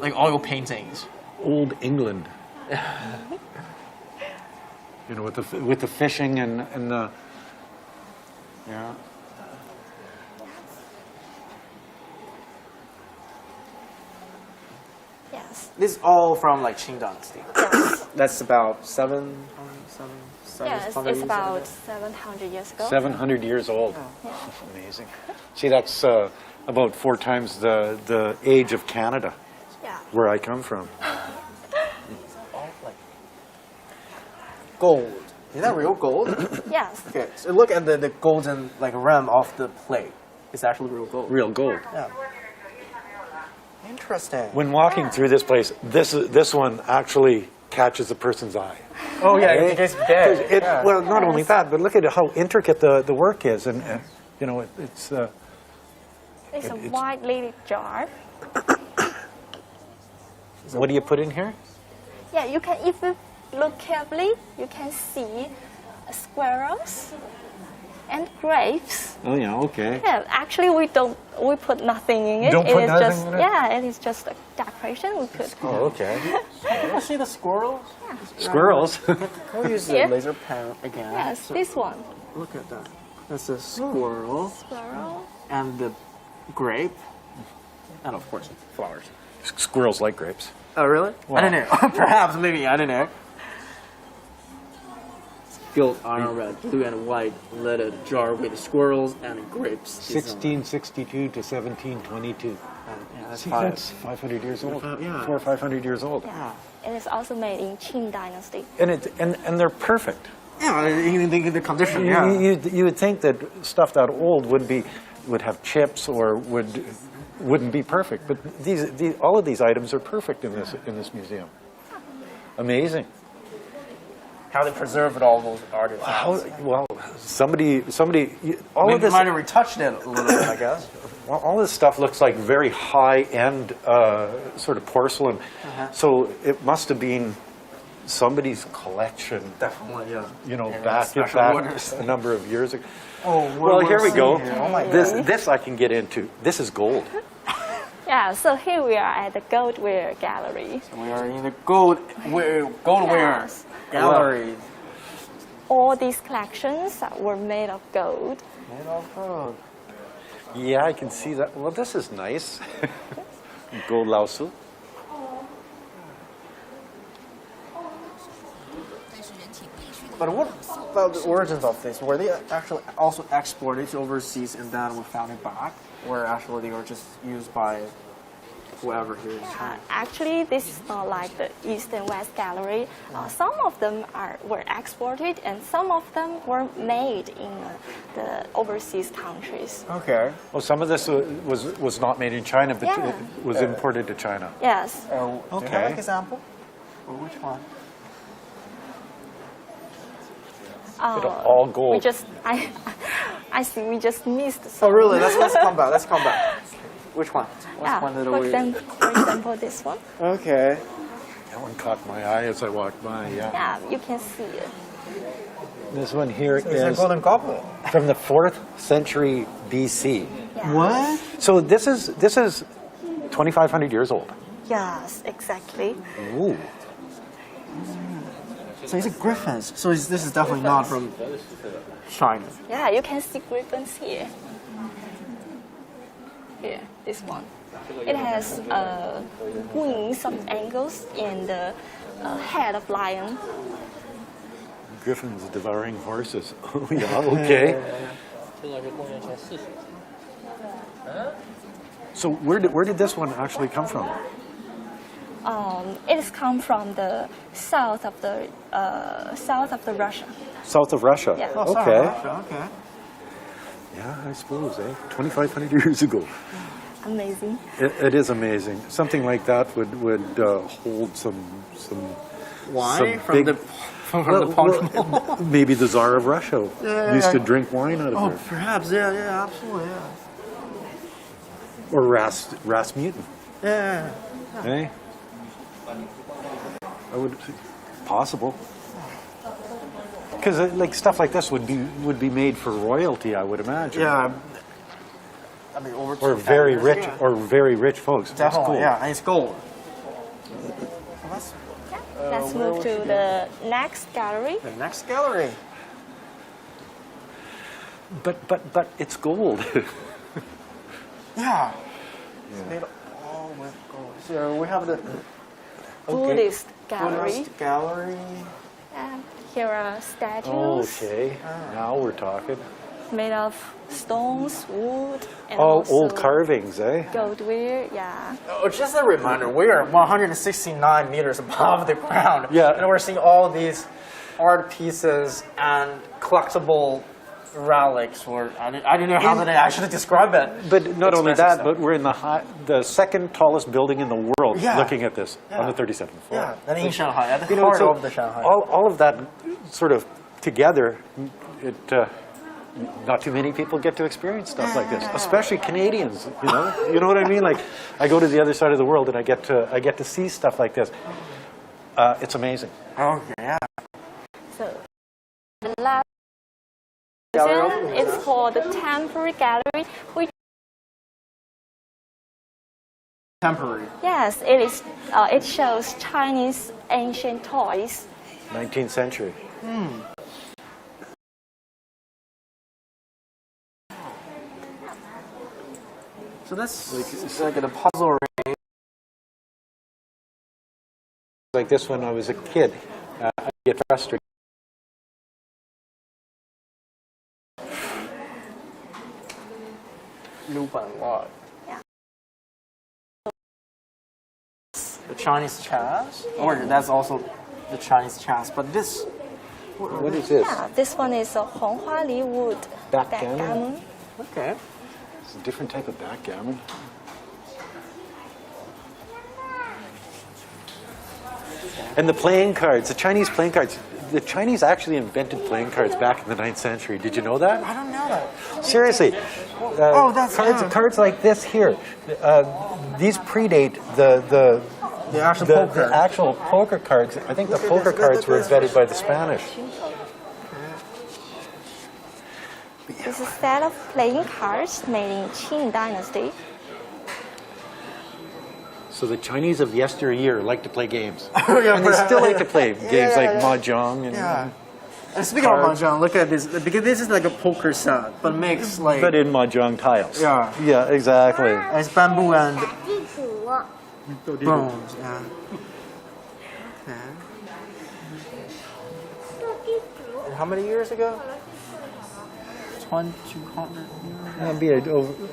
Speaker 3: like oil paintings.
Speaker 4: old England. You know, with the fishing and the yeah.
Speaker 8: Yes.
Speaker 3: This is all from like Qing dynasty.
Speaker 8: Yes.
Speaker 3: That's about 700
Speaker 8: Yes, it's about 700 years ago.
Speaker 4: 700 years old. That's amazing. See, that's about 4 times the age of Canada,
Speaker 8: Yeah.
Speaker 4: where I come from.
Speaker 3: all like gold. Is that real gold?
Speaker 8: Yes.
Speaker 3: Okay, so look at the golden like rim of the plate. It's actually real gold.
Speaker 4: Real gold.
Speaker 3: Yeah. Interesting.
Speaker 4: When walking through this place, this one actually catches a person's eye.
Speaker 3: Oh yeah, it's big.
Speaker 4: Well, not only that, but look at how intricate the work is, and you know, it's.
Speaker 8: It's a
Speaker 4: It's-
Speaker 8: white lily jar.
Speaker 4: What do you put in here?
Speaker 8: Yeah, you can, if you look carefully, you can see squirrels and grapes.
Speaker 4: Oh yeah, okay.
Speaker 8: Yeah, actually we put nothing in it.
Speaker 4: Don't put nothing in it?
Speaker 8: Yeah, it is just a decoration we put.
Speaker 4: Oh, okay.
Speaker 3: You see the squirrels?
Speaker 4: Squirrels.
Speaker 3: We'll use the
Speaker 8: Here?
Speaker 3: laser pen again.
Speaker 8: Yes,
Speaker 3: So,
Speaker 8: this one.
Speaker 3: look at that. That's a squirrel
Speaker 8: Squirrel.
Speaker 3: and the grape, and of course flowers.
Speaker 4: Squirrels like grapes.
Speaker 3: Oh really? I don't know. Perhaps, maybe, I don't know. Gold, iron, red, blue, and white leaded jar with squirrels and grapes.
Speaker 4: 1662 to 1722.
Speaker 3: Yeah, that's
Speaker 4: See,
Speaker 3: five.
Speaker 4: that's 500 years old.
Speaker 3: Yeah.
Speaker 4: 400 or 500 years old.
Speaker 8: Yeah, it is also made in Qing Dynasty.
Speaker 4: And they're perfect.
Speaker 3: Yeah, even thinking the condition.
Speaker 4: You,
Speaker 3: Yeah.
Speaker 4: you would think that stuff that old would have chips or wouldn't be perfect, but all of these items are perfect in this museum. Amazing.
Speaker 3: How they preserved all those artifacts.
Speaker 4: Well, somebody, all
Speaker 3: Maybe
Speaker 4: of this,
Speaker 3: might have retouched it a little bit, I guess.
Speaker 4: well, all this stuff looks like very high-end sort of porcelain. So it must have been somebody's collection.
Speaker 3: Definitely, yeah.
Speaker 4: You know,
Speaker 3: Yeah,
Speaker 4: back
Speaker 3: special orders.
Speaker 4: a number of years ago.
Speaker 3: Oh,
Speaker 4: Well, here we go.
Speaker 3: Here. Oh my
Speaker 4: This I can get into. This is gold.
Speaker 8: Yeah, so here we are at the Goldware Gallery.
Speaker 3: We are in the goldware
Speaker 8: Yes.
Speaker 3: gallery.
Speaker 8: All these collections were made of gold.
Speaker 3: Made of gold.
Speaker 4: Yeah, I can see that. Well, this is nice. Gold Laosu.
Speaker 3: But what about the origins of this? Were they actually also exported to overseas and then were found back? Or actually they were just used by whoever here in China?
Speaker 8: Actually, this is not like the East and West Gallery. Some of them were exported, and some of them were made in the overseas countries.
Speaker 3: Okay.
Speaker 4: Well, some of this was not made in China, but
Speaker 8: Yeah.
Speaker 4: it was imported to China.
Speaker 8: Yes.
Speaker 3: Do you have
Speaker 4: Okay.
Speaker 3: an example? Or which one?
Speaker 4: All gold.
Speaker 8: We just, I see. We just missed some.
Speaker 3: Oh really? Let's come back. Let's come back. Which one?
Speaker 8: Yeah.
Speaker 3: One that
Speaker 8: For
Speaker 3: we...
Speaker 8: example, this one.
Speaker 3: Okay.
Speaker 4: That one caught my eye as I walked by. Yeah.
Speaker 8: Yeah, you can see it.
Speaker 4: This one here
Speaker 3: It's a
Speaker 4: is
Speaker 3: golden goblet.
Speaker 4: from the 4th century BC.
Speaker 8: Yeah.
Speaker 3: What?
Speaker 4: So this is 2,500 years old.
Speaker 8: Yes, exactly.
Speaker 4: Ooh.
Speaker 3: So it's a griffins. So this is definitely not from China.
Speaker 8: Yeah, you can see griffins here. Here, this one. It has wings of angles and the head of lion.
Speaker 4: Griffins devouring horses. Oh yeah, okay. So where did this one actually come from?
Speaker 8: It has come from the south of the Russia.
Speaker 4: South of Russia.
Speaker 8: Yeah.
Speaker 3: Oh, sorry,
Speaker 4: Okay.
Speaker 3: Russia, okay.
Speaker 4: Yeah, I suppose, 2,500 years ago.
Speaker 8: Amazing.
Speaker 4: It is amazing. Something like that would hold some
Speaker 3: Wine
Speaker 4: big-
Speaker 3: from the pond.
Speaker 4: well, maybe the Tsar of Russia
Speaker 3: Yeah,
Speaker 4: used to
Speaker 3: yeah.
Speaker 4: drink wine out of
Speaker 3: Oh,
Speaker 4: there.
Speaker 3: perhaps, yeah, absolutely, yeah.
Speaker 4: Or Rasputin.
Speaker 3: Yeah.
Speaker 4: Eh? I would possible. Because like stuff like this would be made for royalty, I would imagine.
Speaker 3: Yeah. I mean, over
Speaker 4: Or
Speaker 3: 2,000
Speaker 4: very
Speaker 3: years,
Speaker 4: rich,
Speaker 3: yeah.
Speaker 4: or very rich folks. That's
Speaker 3: Definitely,
Speaker 4: cool.
Speaker 3: yeah, and it's gold.
Speaker 8: Let's move to the next gallery.
Speaker 3: The next gallery.
Speaker 4: But it's gold.
Speaker 3: Yeah. It's made all with gold. So we have the
Speaker 8: Buddhist gallery.
Speaker 3: Buddhist gallery.
Speaker 8: And here are statues
Speaker 4: Okay, now we're talking.
Speaker 8: made of stones, wood, and
Speaker 4: Oh,
Speaker 8: also
Speaker 4: old carvings, eh?
Speaker 8: goldware. Yeah.
Speaker 3: Oh, just a reminder, we are 169 meters above the ground.
Speaker 4: Yeah.
Speaker 3: And we're seeing all these art pieces and collectible relics, or I don't know how to actually describe it.
Speaker 4: But not only
Speaker 3: Expensive
Speaker 4: that,
Speaker 3: stuff.
Speaker 4: but we're in the second tallest building in the world
Speaker 3: Yeah.
Speaker 4: looking at this on the
Speaker 3: Yeah.
Speaker 4: 37th floor.
Speaker 3: Yeah, and in Shanghai, at the
Speaker 4: You know,
Speaker 3: heart
Speaker 4: so
Speaker 3: of the Shanghai.
Speaker 4: all of that sort of together, not too many people get to experience stuff like this, especially Canadians. You know what I mean? Like, I go to the other side of the world and I get to see stuff like this. It's amazing.
Speaker 3: Okay, yeah.
Speaker 8: So the last museum. It's called the Temporary Gallery, which
Speaker 3: Temporary.
Speaker 8: yes, it is. It shows Chinese ancient toys.
Speaker 4: 19th century.
Speaker 3: So that's it's like a puzzle ring.
Speaker 4: Like this when I was a kid, I get frustrated.
Speaker 3: Lot. The Chinese chess, or that's also the Chinese chess. But this,
Speaker 4: What is this?
Speaker 8: Yeah, this one is a Honghua wood
Speaker 4: Backgammon?
Speaker 3: okay.
Speaker 4: It's a different type of backgammon. And the playing cards, the Chinese playing cards. The Chinese actually invented playing cards back in the 9th century. Did you know that?
Speaker 3: I don't know that.
Speaker 4: Seriously.
Speaker 3: That's
Speaker 4: cards like this here. These predate the actual poker cards. I think the poker cards were invented by the Spanish.
Speaker 8: It's a set of playing cards made in Qing Dynasty.
Speaker 4: So the Chinese of yesteryear like to play games.
Speaker 3: Yeah,
Speaker 4: And they still like to play games like mahjong and
Speaker 3: And speaking of mahjong, look at this because this is like a poker set, but makes like.
Speaker 4: but in mahjong tiles.
Speaker 3: Yeah.
Speaker 4: Yeah, exactly.
Speaker 3: It's bamboo and bones. Yeah. Okay. And how many years ago? 200 years.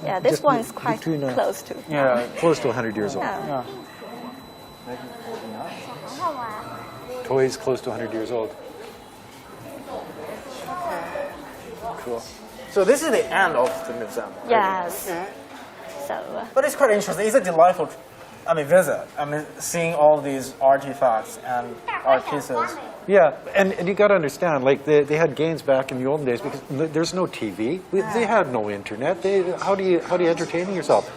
Speaker 8: Yeah, this one is quite close to.
Speaker 3: Yeah.
Speaker 4: Close to 100 years old.
Speaker 8: Yeah.
Speaker 4: Toys close to 100 years old.
Speaker 3: Cool. So this is the end of the museum.
Speaker 8: Yes.
Speaker 3: Okay.
Speaker 8: So.
Speaker 3: But it's quite interesting. It's a delightful, visit. Seeing all these artifacts and art pieces.
Speaker 4: Yeah, and you got to understand, like they had games back in the olden days because there's no TV. They had no internet. How do you entertain yourself?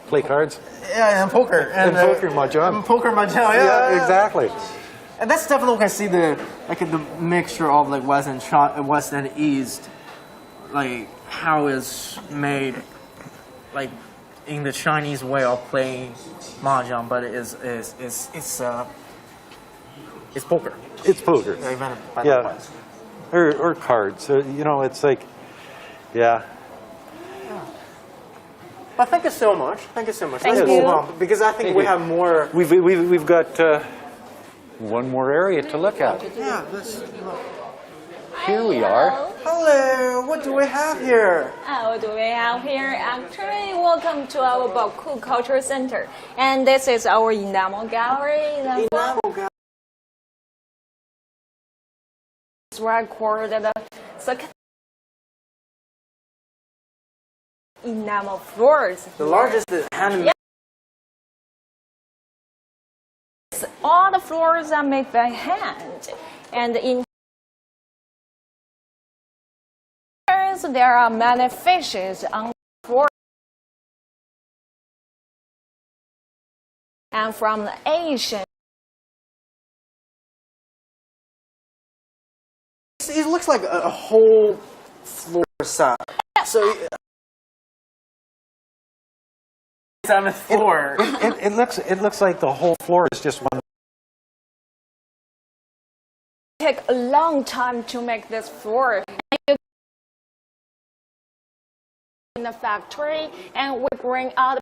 Speaker 4: Play cards.
Speaker 3: Yeah, and poker.
Speaker 4: And poker, mahjong.
Speaker 3: And poker, mahjong.
Speaker 4: Yeah, exactly.
Speaker 3: And that's definitely I see the mixture of like West and East, like how it's made, like in the Chinese way of playing mahjong, but it's poker.
Speaker 4: It's poker.
Speaker 3: Invented by the
Speaker 4: Yeah,
Speaker 3: West.
Speaker 4: or cards. It's like, yeah.
Speaker 3: But thank you so much. Thank you so much.
Speaker 8: Thank
Speaker 3: Let's
Speaker 8: you.
Speaker 3: move on because I think we have more.
Speaker 4: We've got one more area to look at.
Speaker 3: Yeah, let's look.
Speaker 4: Here we are.
Speaker 3: Hello, what do we have here?
Speaker 2: What do we have here? Actually, welcome to our Baku Culture Center. And this is our enamel gallery.
Speaker 3: Enamel gallery.
Speaker 2: It's recorded the enamel floors.
Speaker 3: The largest handmade.
Speaker 2: Yes, all the floors are made by hand. And in there are many fishes on the floor. And from the Asian.
Speaker 3: It looks like a whole floor set. So it's on the floor.
Speaker 4: It looks like the whole floor is just one.
Speaker 2: Take a long time to make this floor. In the factory, and we bring out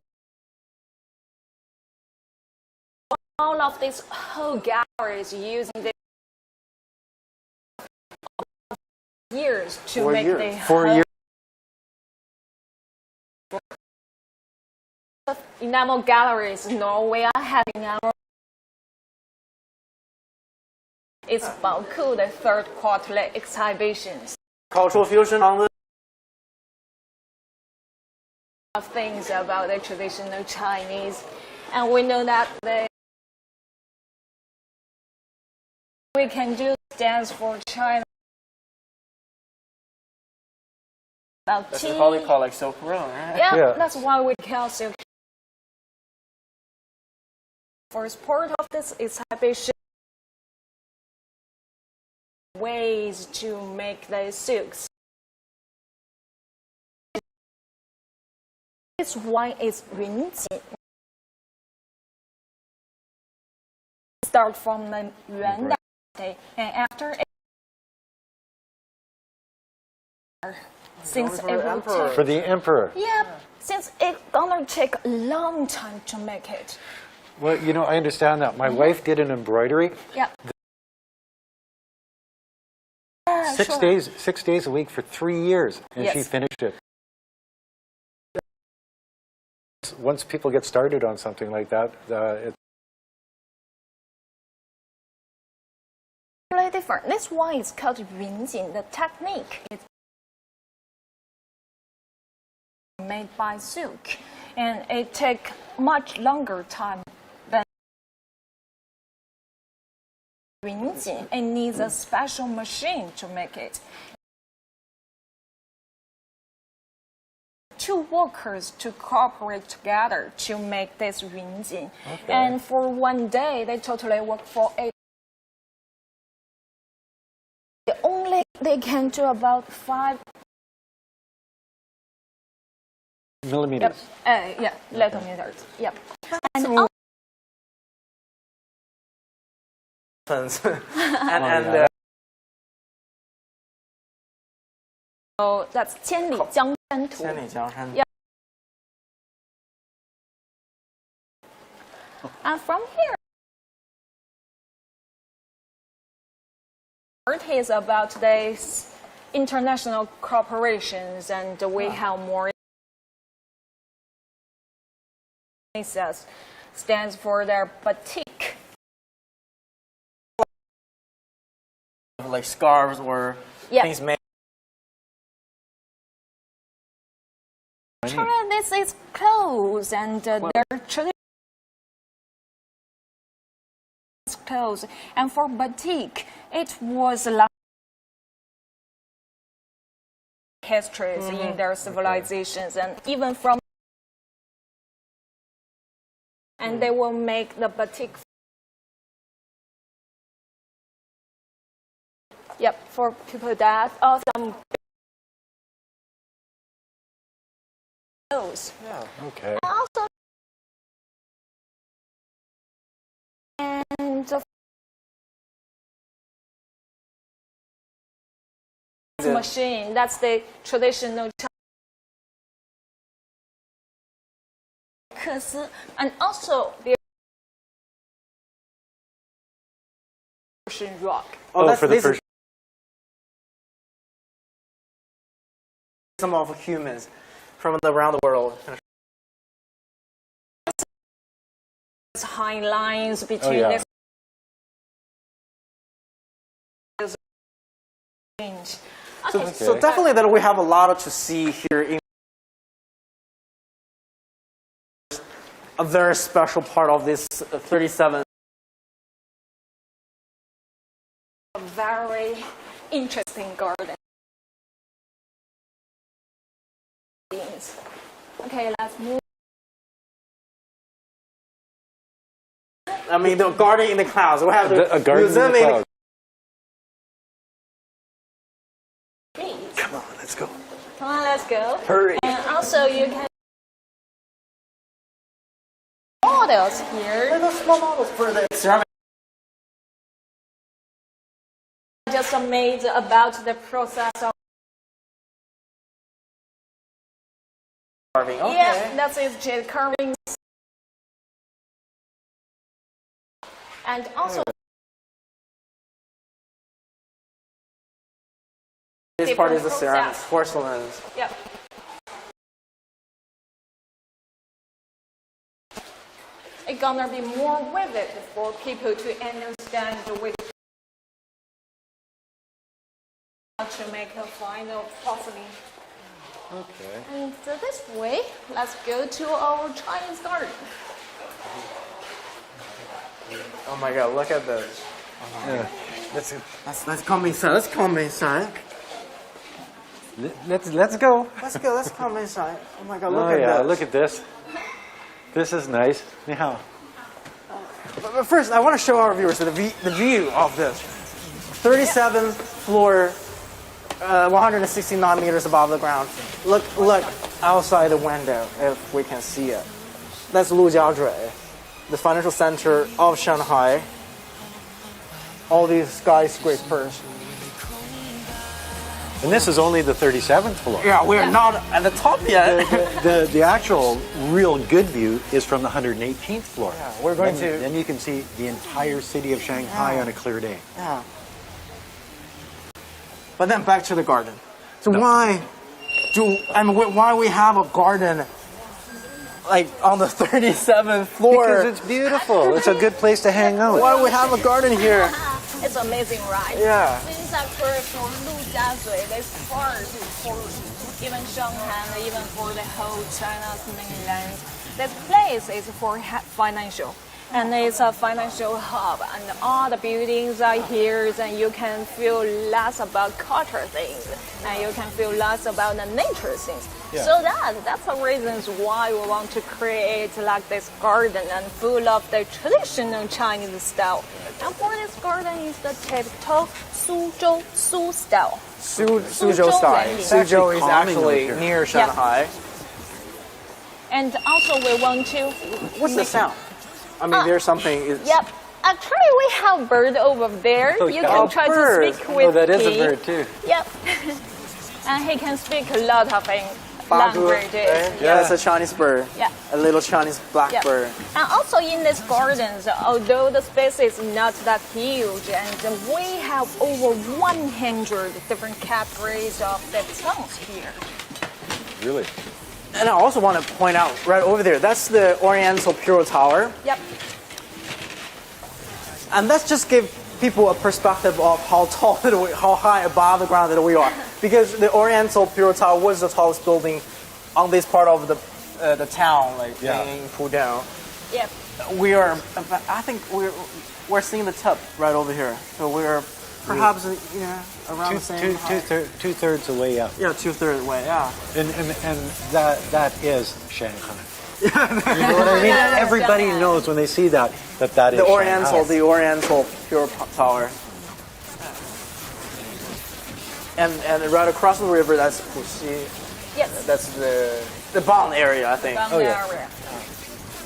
Speaker 2: all of these whole galleries using this years to make the
Speaker 4: 4 years.
Speaker 2: enamel galleries. Norway are having our. It's Baku, the third quarterly exhibitions.
Speaker 3: Cultural fusion on the.
Speaker 2: Of things about the traditional Chinese, and we know that we can do dance for China. About
Speaker 3: That's
Speaker 2: tea.
Speaker 3: probably called like Silk Road, right?
Speaker 2: Yeah, that's why we call silk. First part of this exhibition, ways to make the silks.
Speaker 8: This one is 云锦. Start from the Yuan Dynasty, and after since it will take,
Speaker 4: For the emperor.
Speaker 8: yeah, since it's gonna take a long time to make it.
Speaker 4: Well, you know, I understand that. My wife did an embroidery.
Speaker 8: Yeah.
Speaker 4: 6 days a week for 3 years, and she
Speaker 8: Yes.
Speaker 4: finished it. Once people get started on something like that, it's
Speaker 8: Really different. This one is called 云锦. The technique is made by silk, and it takes much longer time than 云锦. It needs a special machine to make it. 2 workers to cooperate together to make this 云锦. And for 1 day, they totally work for 8. Only they can do about 5
Speaker 4: millimeters.
Speaker 8: little meters. Yep. And also, that's 千里江山图.
Speaker 3: 千里江山.
Speaker 8: Yeah. And from here, it is about today's international corporations, and we have more. It stands for their batik.
Speaker 3: Like scarves or things made.
Speaker 8: This is clothes, and their traditional clothes. And for batik, it was like histories in their civilizations, and even from. And they will make the batik. Yep, for people that some clothes.
Speaker 4: Yeah. Okay.
Speaker 8: Also, and the machine. That's the traditional. And also the Persian rock.
Speaker 3: Oh,
Speaker 4: for the Persian.
Speaker 3: Some of humans from around the world.
Speaker 8: High lines between this.
Speaker 3: So definitely that we have a lot to see here in a very special part of this 37.
Speaker 8: A very interesting garden. Okay, let's move.
Speaker 3: I mean, the garden in the clouds. We have
Speaker 4: A garden in the clouds. Come on, let's go.
Speaker 8: Come on, let's go.
Speaker 4: Hurry.
Speaker 8: And also, you can models here.
Speaker 3: Those small models for the ceramic.
Speaker 8: Just made about the process of.
Speaker 3: Carving. Okay.
Speaker 8: Yeah, that's it. Jade carving. And also.
Speaker 3: This part is the
Speaker 8: process.
Speaker 3: ceramics, porcelains.
Speaker 8: Yep. It's gonna be more vivid for people to understand the way to make a final porcelain.
Speaker 4: Okay.
Speaker 8: And this way, let's go to our Chinese garden.
Speaker 3: Oh my God! Look at this.
Speaker 4: Yeah.
Speaker 3: Let's come inside. Let's come inside.
Speaker 4: Let's go.
Speaker 3: Let's go. Let's come inside. Oh my God! Look
Speaker 4: Oh
Speaker 3: at
Speaker 4: yeah,
Speaker 3: this.
Speaker 4: look at this. This is nice. Yeah.
Speaker 3: But first, I want to show our viewers the view of this. 37th floor, 169 meters above the ground. Look, outside the window, if we can see it. That's Lujiazhui, the financial center of Shanghai. All these skyscrapers.
Speaker 4: And this is only the 37th floor.
Speaker 3: Yeah, we're not at the top yet.
Speaker 4: The actual real good view is from the 118th floor.
Speaker 3: Yeah, we're going to.
Speaker 4: Then you can see the entire city of Shanghai on a clear day.
Speaker 3: Yeah. But then back to the garden. So why we have a garden like on the 37th floor?
Speaker 4: Because it's beautiful. It's a good place to hang out.
Speaker 3: Why do we have a garden here?
Speaker 2: It's amazing, right?
Speaker 3: Yeah.
Speaker 2: Things are great for Lujiazhui. This part for even Shanghai and even for the whole China's mainland. This place is for financial. And it's a financial hub, and all the buildings are here, and you can feel less about culture things, and you can feel less about the nature things.
Speaker 4: Yeah.
Speaker 2: So that's the reasons why we want to create like this garden and full of the traditional Chinese style. And for this garden is the typical Suzhou Su style.
Speaker 3: Suzhou style. Suzhou is actually near Shanghai.
Speaker 2: And also we want to.
Speaker 3: What's the sound? I mean, there's something.
Speaker 2: Yep. Actually, we have bird over there. You can try to speak with
Speaker 4: that is a
Speaker 2: him.
Speaker 4: bird too.
Speaker 2: Yep. And he can speak a lot of languages.
Speaker 3: Yeah, it's a Chinese bird.
Speaker 2: Yeah.
Speaker 3: A little Chinese blackbird.
Speaker 2: And also in these gardens, although the space is not that huge, and we have over 100 different categories of the plants here.
Speaker 4: Really?
Speaker 3: And I also want to point out right over there, that's the Oriental Pure Tower.
Speaker 2: Yep.
Speaker 3: And let's just give people a perspective of how tall, how high above the ground that we are. Because the Oriental Pure Tower was the tallest building on this part of the town, like in Pudong.
Speaker 2: Yep.
Speaker 3: We are, I think we're seeing the top right over here. So we're perhaps around the same height.
Speaker 4: Two-thirds the way up.
Speaker 3: Yeah, 2/3 way. Yeah.
Speaker 4: And that is Shanghai. You know what I mean? Everybody knows when they see that is
Speaker 3: The
Speaker 4: Shanghai.
Speaker 3: Oriental Pure Tower. And right across the river, that's Puxi.
Speaker 2: Yes.
Speaker 3: That's the Bond area, I think.
Speaker 2: From the area.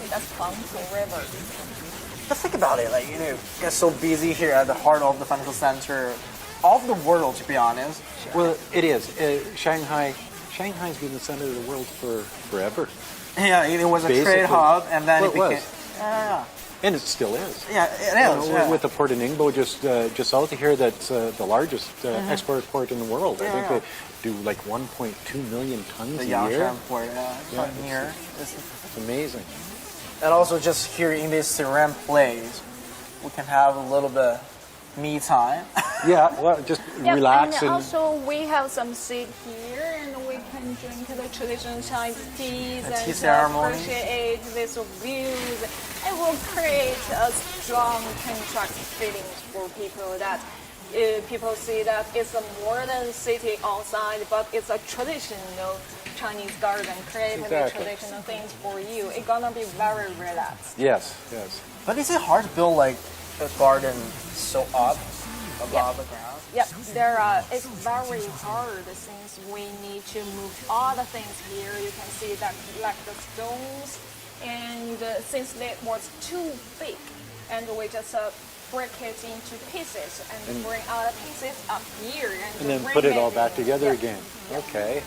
Speaker 2: That's Huangpu River.
Speaker 3: Just think about it, like, get so busy here at the heart of the financial center of the world, to be honest.
Speaker 4: Well, it is. Shanghai's been the center of the world for forever.
Speaker 3: Yeah, it was a
Speaker 4: Basically.
Speaker 3: trade hub, and then
Speaker 4: Well,
Speaker 3: it became.
Speaker 4: was. And it still is.
Speaker 3: Yeah, it is.
Speaker 4: With the port of Ningbo just south of here, that's the largest export port in the world. I think they do like 1.2 million tons
Speaker 3: The
Speaker 4: a year.
Speaker 3: Yangshan port, quite near.
Speaker 4: It's amazing.
Speaker 3: And also just here in this serene place, we can have a little bit me time.
Speaker 4: Yeah, well, just relax
Speaker 2: and also we have some seat here, and we can drink the traditional Chinese teas
Speaker 3: The tea
Speaker 2: and
Speaker 3: ceremony.
Speaker 2: appreciate these views. It will create a strong contrast feelings for people that people see that it's a modern city outside, but it's a traditional Chinese garden, creating traditional things for you. It's gonna be very relaxed.
Speaker 4: Yes.
Speaker 3: But is it hard to build like a garden so up above the ground?
Speaker 2: Yep, it's very hard since we need to move all the things here. You can see that like the stones, and since it was too big, and we just break it into pieces and bring all the pieces up here
Speaker 4: And then put it all back together again. Okay.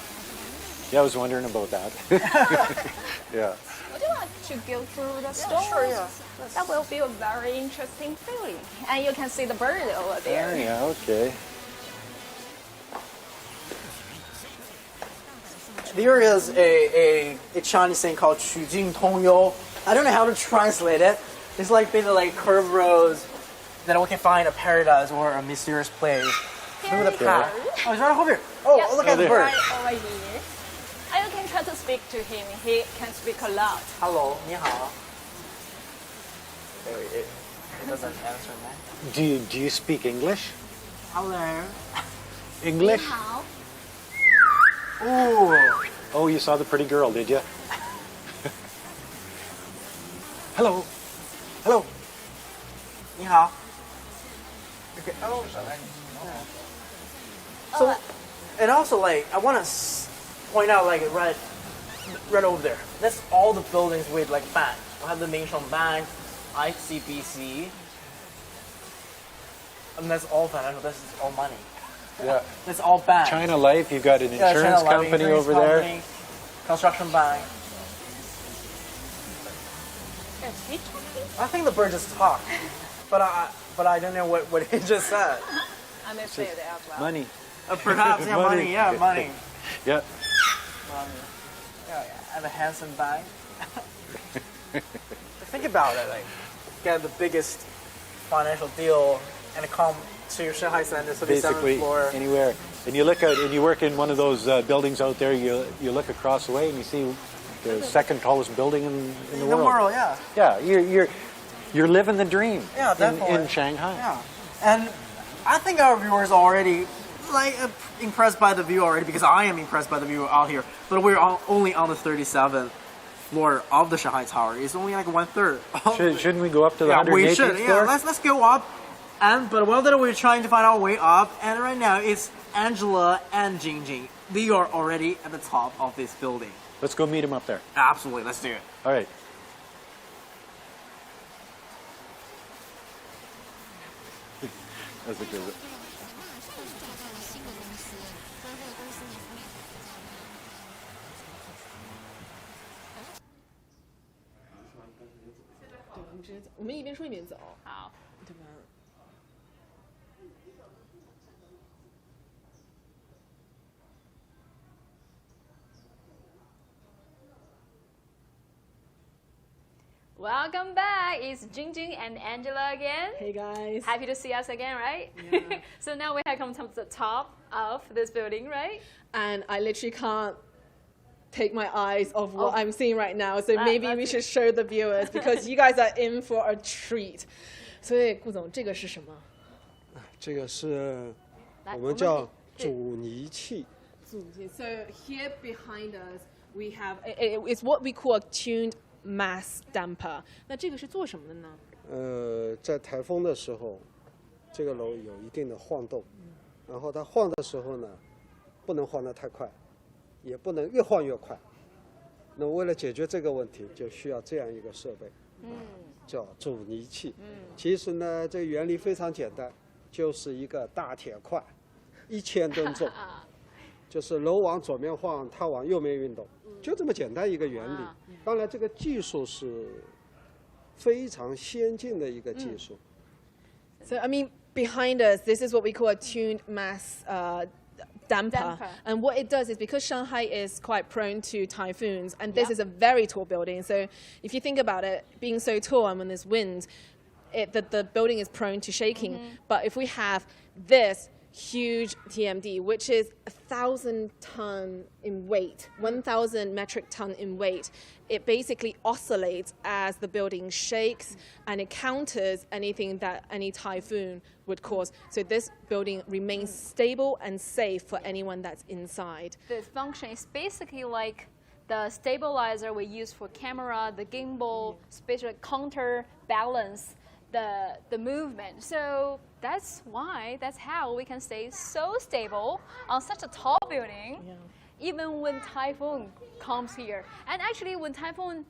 Speaker 4: Yeah, I was wondering about that. Yeah.
Speaker 2: Would you like to go through the stones?
Speaker 3: Sure, yeah.
Speaker 2: That will be a very interesting feeling. And you can see the bird over there.
Speaker 4: Yeah, okay.
Speaker 3: There is a Chinese saying called 曲径通幽. I don't know how to translate it. It's like basically like curved roads that we can find a paradise or a mysterious place through the path. Oh, it's right over here. Oh,
Speaker 2: Yes,
Speaker 3: look at the bird.
Speaker 2: right over here. And you can try to speak to him. He can speak a lot.
Speaker 3: Hello, 你好. It doesn't answer that.
Speaker 4: Do you speak English?
Speaker 3: Hello.
Speaker 4: English?
Speaker 3: Ooh.
Speaker 4: Oh, you saw the pretty girl, did you? Hello. Hello.
Speaker 3: 你好. Okay. Oh. So, and also like I want to point out like right right over there. That's all the buildings with like bank. We have the Minsheng Bank, ICBC. And that's all financial. This is all money.
Speaker 4: Yeah.
Speaker 3: That's all bank.
Speaker 4: China Life, you've got an insurance
Speaker 3: China Life,
Speaker 4: company
Speaker 3: insurance
Speaker 4: over
Speaker 3: company,
Speaker 4: there.
Speaker 3: Construction bank. I think the bird just talked, but I don't know what he just said.
Speaker 2: I may say it out loud.
Speaker 4: Money.
Speaker 3: Perhaps, yeah, money, yeah, money.
Speaker 4: Yeah.
Speaker 3: Yeah, and a handsome bank. Think about it, like, get the biggest financial deal and come to Shanghai Center, 37th
Speaker 4: Basically
Speaker 3: floor.
Speaker 4: anywhere. And you look out and you work in one of those buildings out there, you look across the way and you see the second tallest building in the world.
Speaker 3: Yeah.
Speaker 4: Yeah, you're living the dream
Speaker 3: Yeah, definitely.
Speaker 4: in Shanghai.
Speaker 3: Yeah, and I think our viewers are already like impressed by the view already, because I am impressed by the view out here. But we're only on the 37th floor of the Shanghai Tower. It's only like 1/3.
Speaker 4: Shouldn't we go up to the
Speaker 3: Yeah,
Speaker 4: 118th
Speaker 3: we should.
Speaker 4: floor?
Speaker 3: Yeah, let's go up. But while that we're trying to find our way up, and right now it's Angela and Jingjing. They are already at the top of this building.
Speaker 4: Let's go meet him up there.
Speaker 3: Absolutely, let's do it.
Speaker 4: All right. That's a good.
Speaker 7: 我们一边说一边走，
Speaker 2: 好。
Speaker 7: 对吧？
Speaker 2: Welcome back. It's Jingjing and Angela again.
Speaker 7: Hey guys.
Speaker 2: Happy to see us again, right?
Speaker 7: Yeah.
Speaker 2: So now we have come to the top of this building, right?
Speaker 7: And I literally can't take my eyes off what I'm seeing right now. So maybe we should show the viewers because you guys are in for a treat. 所以顾总，这个是什么？
Speaker 6: 这个是我们叫阻尼器。
Speaker 7: So here behind us we have it's what we call a tuned mass damper. 那这个是做什么的呢？
Speaker 6: 在台风的时候，这个楼有一定的晃动，然后它晃的时候呢，不能晃得太快，也不能越晃越快。那为了解决这个问题，就需要这样一个设备，叫阻尼器。其实呢，这个原理非常简单，就是一个大铁块，1000吨重，就是楼往左面晃，它往右面运动，就这么简单一个原理。当然，这个技术是非常先进的一个技术。
Speaker 7: So I mean, behind us, this is what we call a tuned mass damper. And what it does is because Shanghai is quite prone to typhoons, and this is a very tall building. So if you think about it, being so tall and when there's wind, the building is prone to shaking. But if we have this huge TMD, which is 1,000 ton in weight, 1,000 metric ton in weight, it basically oscillates as the building shakes, and it counters anything that any typhoon would cause. So this building remains stable and safe for anyone that's inside.
Speaker 2: The function is basically like the stabilizer we use for camera, the gimbal, especially counterbalance the movement. So that's how we can stay so stable on such a tall building, even when typhoon comes here. And actually, when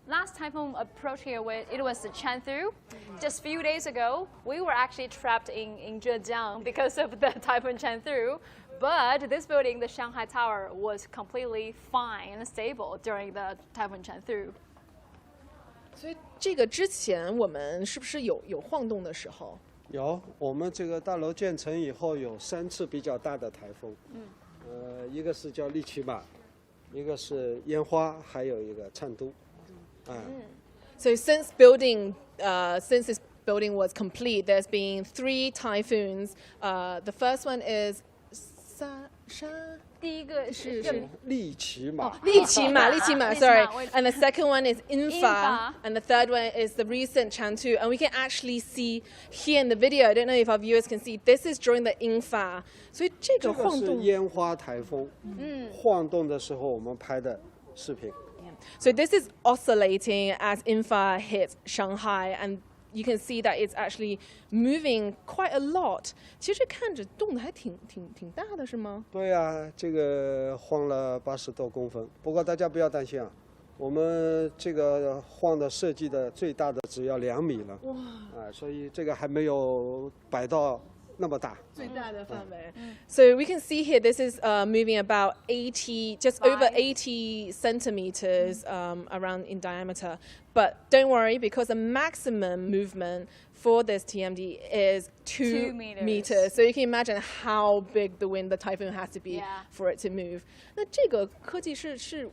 Speaker 2: last typhoon approached here, it was the Chanthu. Just a few days ago, we were actually trapped in Zhejiang because of the typhoon Chanthu. But this building, the Shanghai Tower, was completely fine and stable during the typhoon Chanthu.
Speaker 7: 所以这个之前我们是不是有晃动的时候？
Speaker 6: 有，我们这个大楼建成以后有3次比较大的台风，一个是叫利奇马，一个是烟花，还有一个燦都，So
Speaker 7: since this building was complete, there's been 3 typhoons. The first one is
Speaker 2: 第一个是
Speaker 6: 利奇马，
Speaker 7: 利奇马, sorry.
Speaker 2: Liqima.
Speaker 7: And the second one is Infa.
Speaker 2: Infa.
Speaker 7: And the third one is the recent Chanthu. And we can actually see here in the video, I don't know if our viewers can see, this is during the Infa. 所以这个
Speaker 6: 这个是
Speaker 7: 晃动。
Speaker 6: 烟花台风，晃动的时候我们拍的视频。
Speaker 7: So this is oscillating as Infa hits Shanghai, and you can see that it's actually moving quite a lot. 其实看着动的还挺大的，是吗？
Speaker 6: 对呀，这个晃了80多公分。不过大家不要担心啊，我们这个晃的设计的最大的只要2米了，哇！所以这个还没有摆到那么大。
Speaker 7: 最大的范围。So we can see here, this is moving about 80, just over 80 centimeters around in diameter. But don't worry, because the maximum movement for this TMD is 2 meters. So you can imagine how big the wind, the typhoon has to be for it to move. 那这个科技是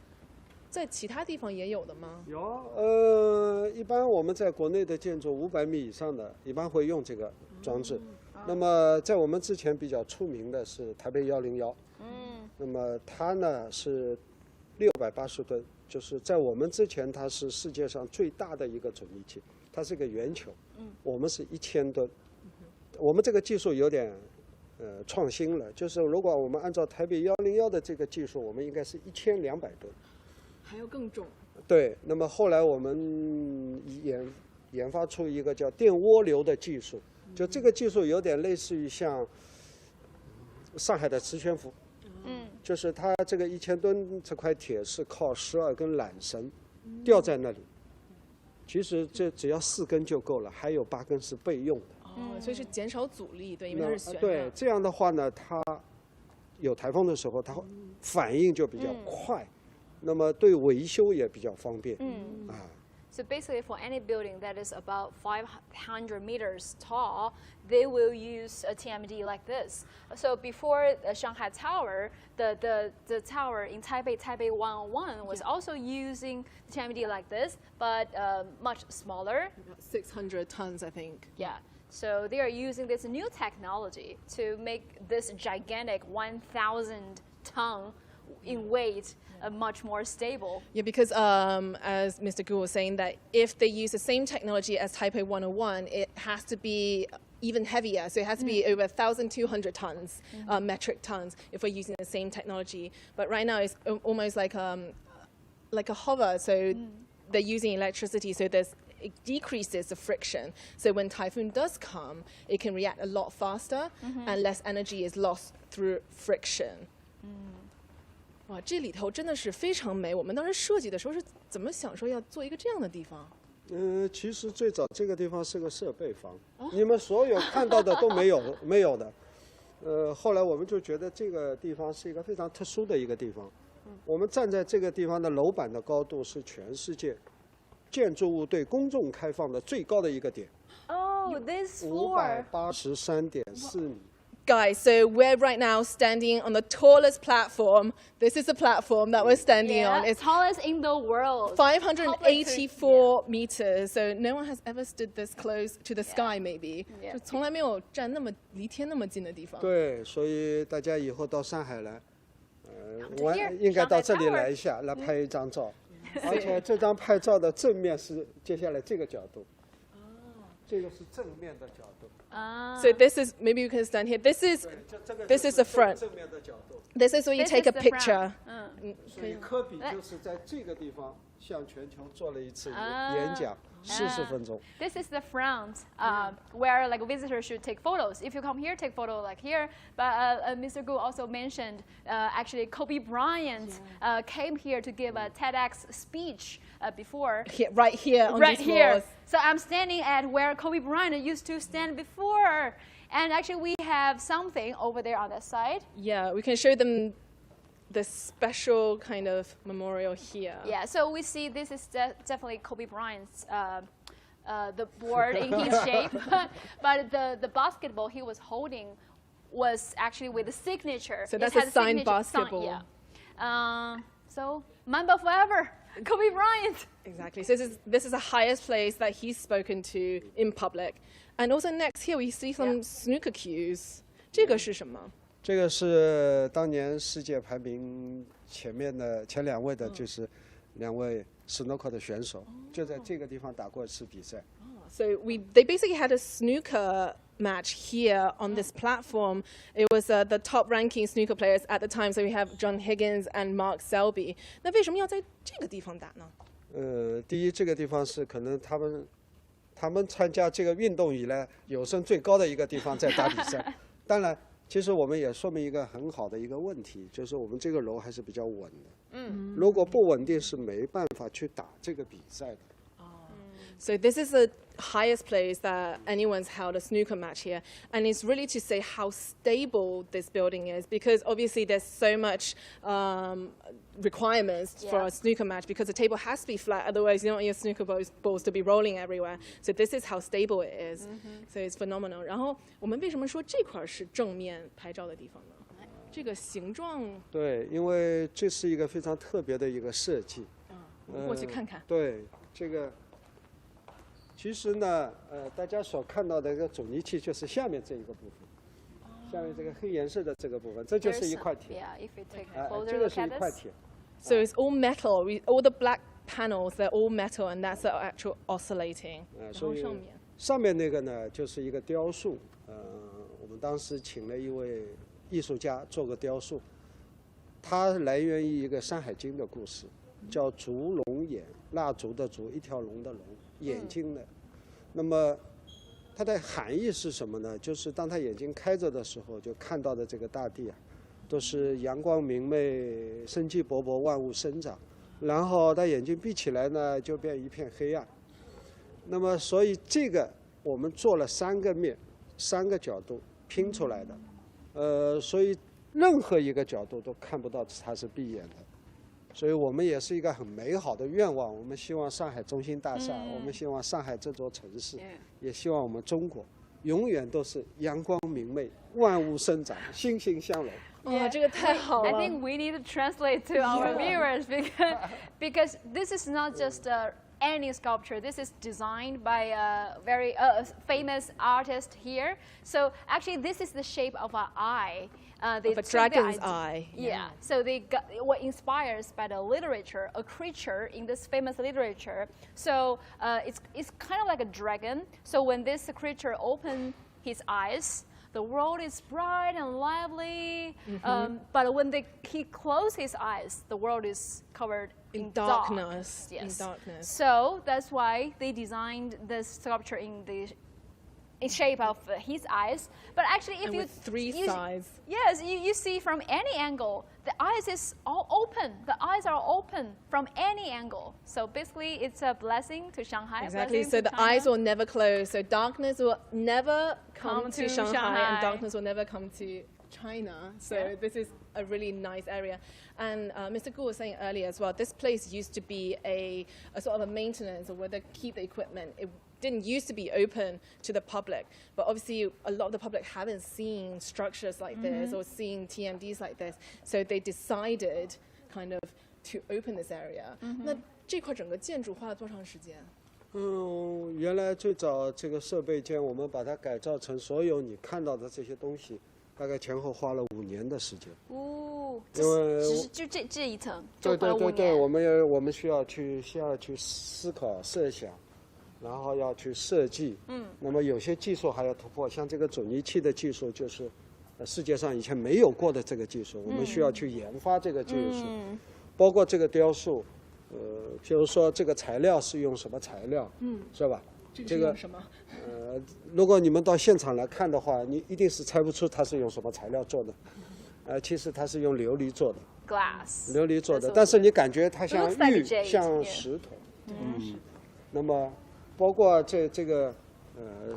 Speaker 7: 在其他地方也有的吗？
Speaker 6: 有，一般我们在国内的建筑500米以上的，一般会用这个装置。那么在我们之前比较出名的是台北101，那么它呢是680吨，就是在我们之前它是世界上最大的一个准力器，它是个圆球，我们是1000吨，我们这个技术有点创新了，就是如果我们按照台北101的这个技术，我们应该是1200吨。
Speaker 7: 还要更重。
Speaker 6: 对，那么后来我们研发出一个叫电涡流的技术，就这个技术有点类似于像上海的磁悬浮，就是它这个1000吨这块铁是靠12根缆绳吊在那里，其实这只要4根就够了，还有8根是备用的。
Speaker 7: 所以是减少阻力，对，因为它是悬的。
Speaker 6: 对，这样的话呢，它有台风的时候，它反应就比较快。那么对维修也比较方便。
Speaker 2: So basically, for any building that is about 500 meters tall, they will use a TMD like this. So before the Shanghai Tower, the tower in Taipei 101 was also using the TMD like this, but much smaller.
Speaker 7: 600 tons, I think.
Speaker 2: Yeah. So they are using this new technology to make this gigantic 1,000 ton in weight much more stable.
Speaker 7: Yeah, because as Mr. Gu was saying, that if they use the same technology as Taipei 101, it has to be even heavier. So it has to be over 1,200 tons, metric tons, if we're using the same technology. But right now it's almost like a hover. So they're using electricity, so it decreases the friction. So when typhoon does come, it can react a lot faster and less energy is lost through friction. 哇，这里头真的是非常美。我们当时设计的时候是怎么想说要做一个这样的地方？
Speaker 6: 其实最早这个地方是个设备房，你们所有看到的都没有的。后来我们就觉得这个地方是一个非常特殊的一个地方。我们站在这个地方的楼板的高度是全世界建筑物对公众开放的最高的一个点。
Speaker 2: Oh, this floor.
Speaker 6: 583.4米。
Speaker 7: Guys, so we're right now standing on the tallest platform. This is the platform that we're standing on. It's
Speaker 2: tallest in the world.
Speaker 7: 584 meters. So no one has ever stood this close to the sky, maybe. 就从来没有站那么离天那么近的地方。
Speaker 6: 对，所以大家以后到上海来，我应该到这里来一下，来拍一张照。而且这张拍照的正面是接下来这个角度。这个是正面的角度。
Speaker 7: So this is, maybe you can stand here. This is the front.
Speaker 6: 正面的角度。
Speaker 7: This is where you take a picture.
Speaker 6: 所以科比就是在这个地方向全球做了一次演讲，40分钟。
Speaker 2: This is the front where like visitors should take photos. If you come here, take photo like here. But Mr. Gu also mentioned actually Kobe Bryant came here to give a TEDx speech before.
Speaker 7: Right here on these floors.
Speaker 2: So I'm standing at where Kobe Bryant used to stand before. And actually we have something over there on that side.
Speaker 7: Yeah, we can show them the special kind of memorial here.
Speaker 2: Yeah, so we see this is definitely Kobe Bryant's the board in his shape, but the basketball he was holding was actually with a signature.
Speaker 7: So that's a signed basketball.
Speaker 2: Yeah. So Mamba forever, Kobe Bryant.
Speaker 7: Exactly. So this is the highest place that he's spoken to in public. And also next here we see some snooker cues. 这个是什么？
Speaker 6: 这个是当年世界排名前2位的，就是2位 snooker 的选手，就在这个地方打过一次比赛。
Speaker 7: So they basically had a snooker match here on this platform. It was the top-ranking snooker players at the time. So we have John Higgins and Mark Selby. 那为什么要在这个地方打呢？
Speaker 6: 第一，这个地方是可能他们参加这个运动以来有生最高的一个地方在打比赛。当然，其实我们也说明一个很好的一个问题，就是我们这个楼还是比较稳的。如果不稳定是没办法去打这个比赛的。
Speaker 7: So this is the highest place that anyone's held a snooker match here, and it's really to say how stable this building is, because obviously there's so much requirements for a snooker match, because the table has to be flat, otherwise you don't want your snooker balls to be rolling everywhere. So this is how stable it is. So it's phenomenal. 然后我们为什么说这块是正面拍照的地方呢？这个形状。
Speaker 6: 对，因为这是一个非常特别的一个设计。
Speaker 7: 我们过去看看。
Speaker 6: 对，这个。其实呢，大家所看到的这个阻尼器就是下面这一个部分，下面这个黑颜色的这个部分，这就是一块铁。这个是一块铁。
Speaker 7: So it's all metal. All the black panels, they're all metal, and that's the actual oscillating.
Speaker 6: 所以上面那个呢，就是一个雕塑。我们当时请了一位艺术家做个雕塑，它来源于一个《山海经》的故事，叫烛龙眼，蜡烛的烛，一条龙的龙。眼睛的，那么它的含义是什么呢？就是当他眼睛开着的时候，就看到的这个大地啊，都是阳光明媚、生机勃勃、万物生长。然后他眼睛闭起来呢，就变一片黑暗。那么，所以这个我们做了3个面、3个角度拼出来的，所以任何一个角度都看不到它是闭眼的。所以我们也是一个很美好的愿望，我们希望上海中心大厦，我们希望上海这座城市，也希望我们中国永远都是阳光明媚、万物生长、欣欣向荣。
Speaker 7: 哇，这个太好了。
Speaker 2: I think we need to translate to our viewers because this is not just any sculpture. This is designed by a very famous artist here. So actually, this is the shape of an eye.
Speaker 7: Of a dragon's eye.
Speaker 2: Yeah. So they were inspired by the literature, a creature in this famous literature. So it's kind of like a dragon. So when this creature opens his eyes, the world is bright and lively. But when he closes his eyes, the world is covered in
Speaker 7: darkness.
Speaker 2: Yes.
Speaker 7: In darkness.
Speaker 2: So that's why they designed this sculpture in shape of his eyes. But actually, if
Speaker 7: with 3 sides.
Speaker 2: Yes, you see from any angle, the eyes is all open. The eyes are open from any angle. So basically, it's a blessing to Shanghai.
Speaker 7: Exactly. So the eyes will never close. So darkness will never come to Shanghai, and darkness will never come to China. So this is a really nice area. And Mr. Gu was saying earlier as well, this place used to be a sort of a maintenance, or where they keep the equipment. It didn't used to be open to the public, but obviously a lot of the public haven't seen structures like this or seen TMDs like this, so they decided kind of to open this area. 那这块整个建筑花了多长时间？
Speaker 6: 原来最早这个设备间，我们把它改造成所有你看到的这些东西，大概前后花了5年的时间。
Speaker 2: 哦，
Speaker 6: 因为
Speaker 2: 就这一层，
Speaker 6: 对，我们需要去思考设想。然后要去设计，那么有些技术还要突破，像这个阻尼器的技术，就是世界上以前没有过的这个技术，我们需要去研发这个技术，包括这个雕塑，比如说这个材料是用什么材料，是吧？
Speaker 7: 这个什么？
Speaker 6: 如果你们到现场来看的话，你一定是猜不出它是用什么材料做的，其实它是用琉璃做的
Speaker 2: ，glass，
Speaker 6: 琉璃做的，但是你感觉它像玉，像石头，那么。包括这个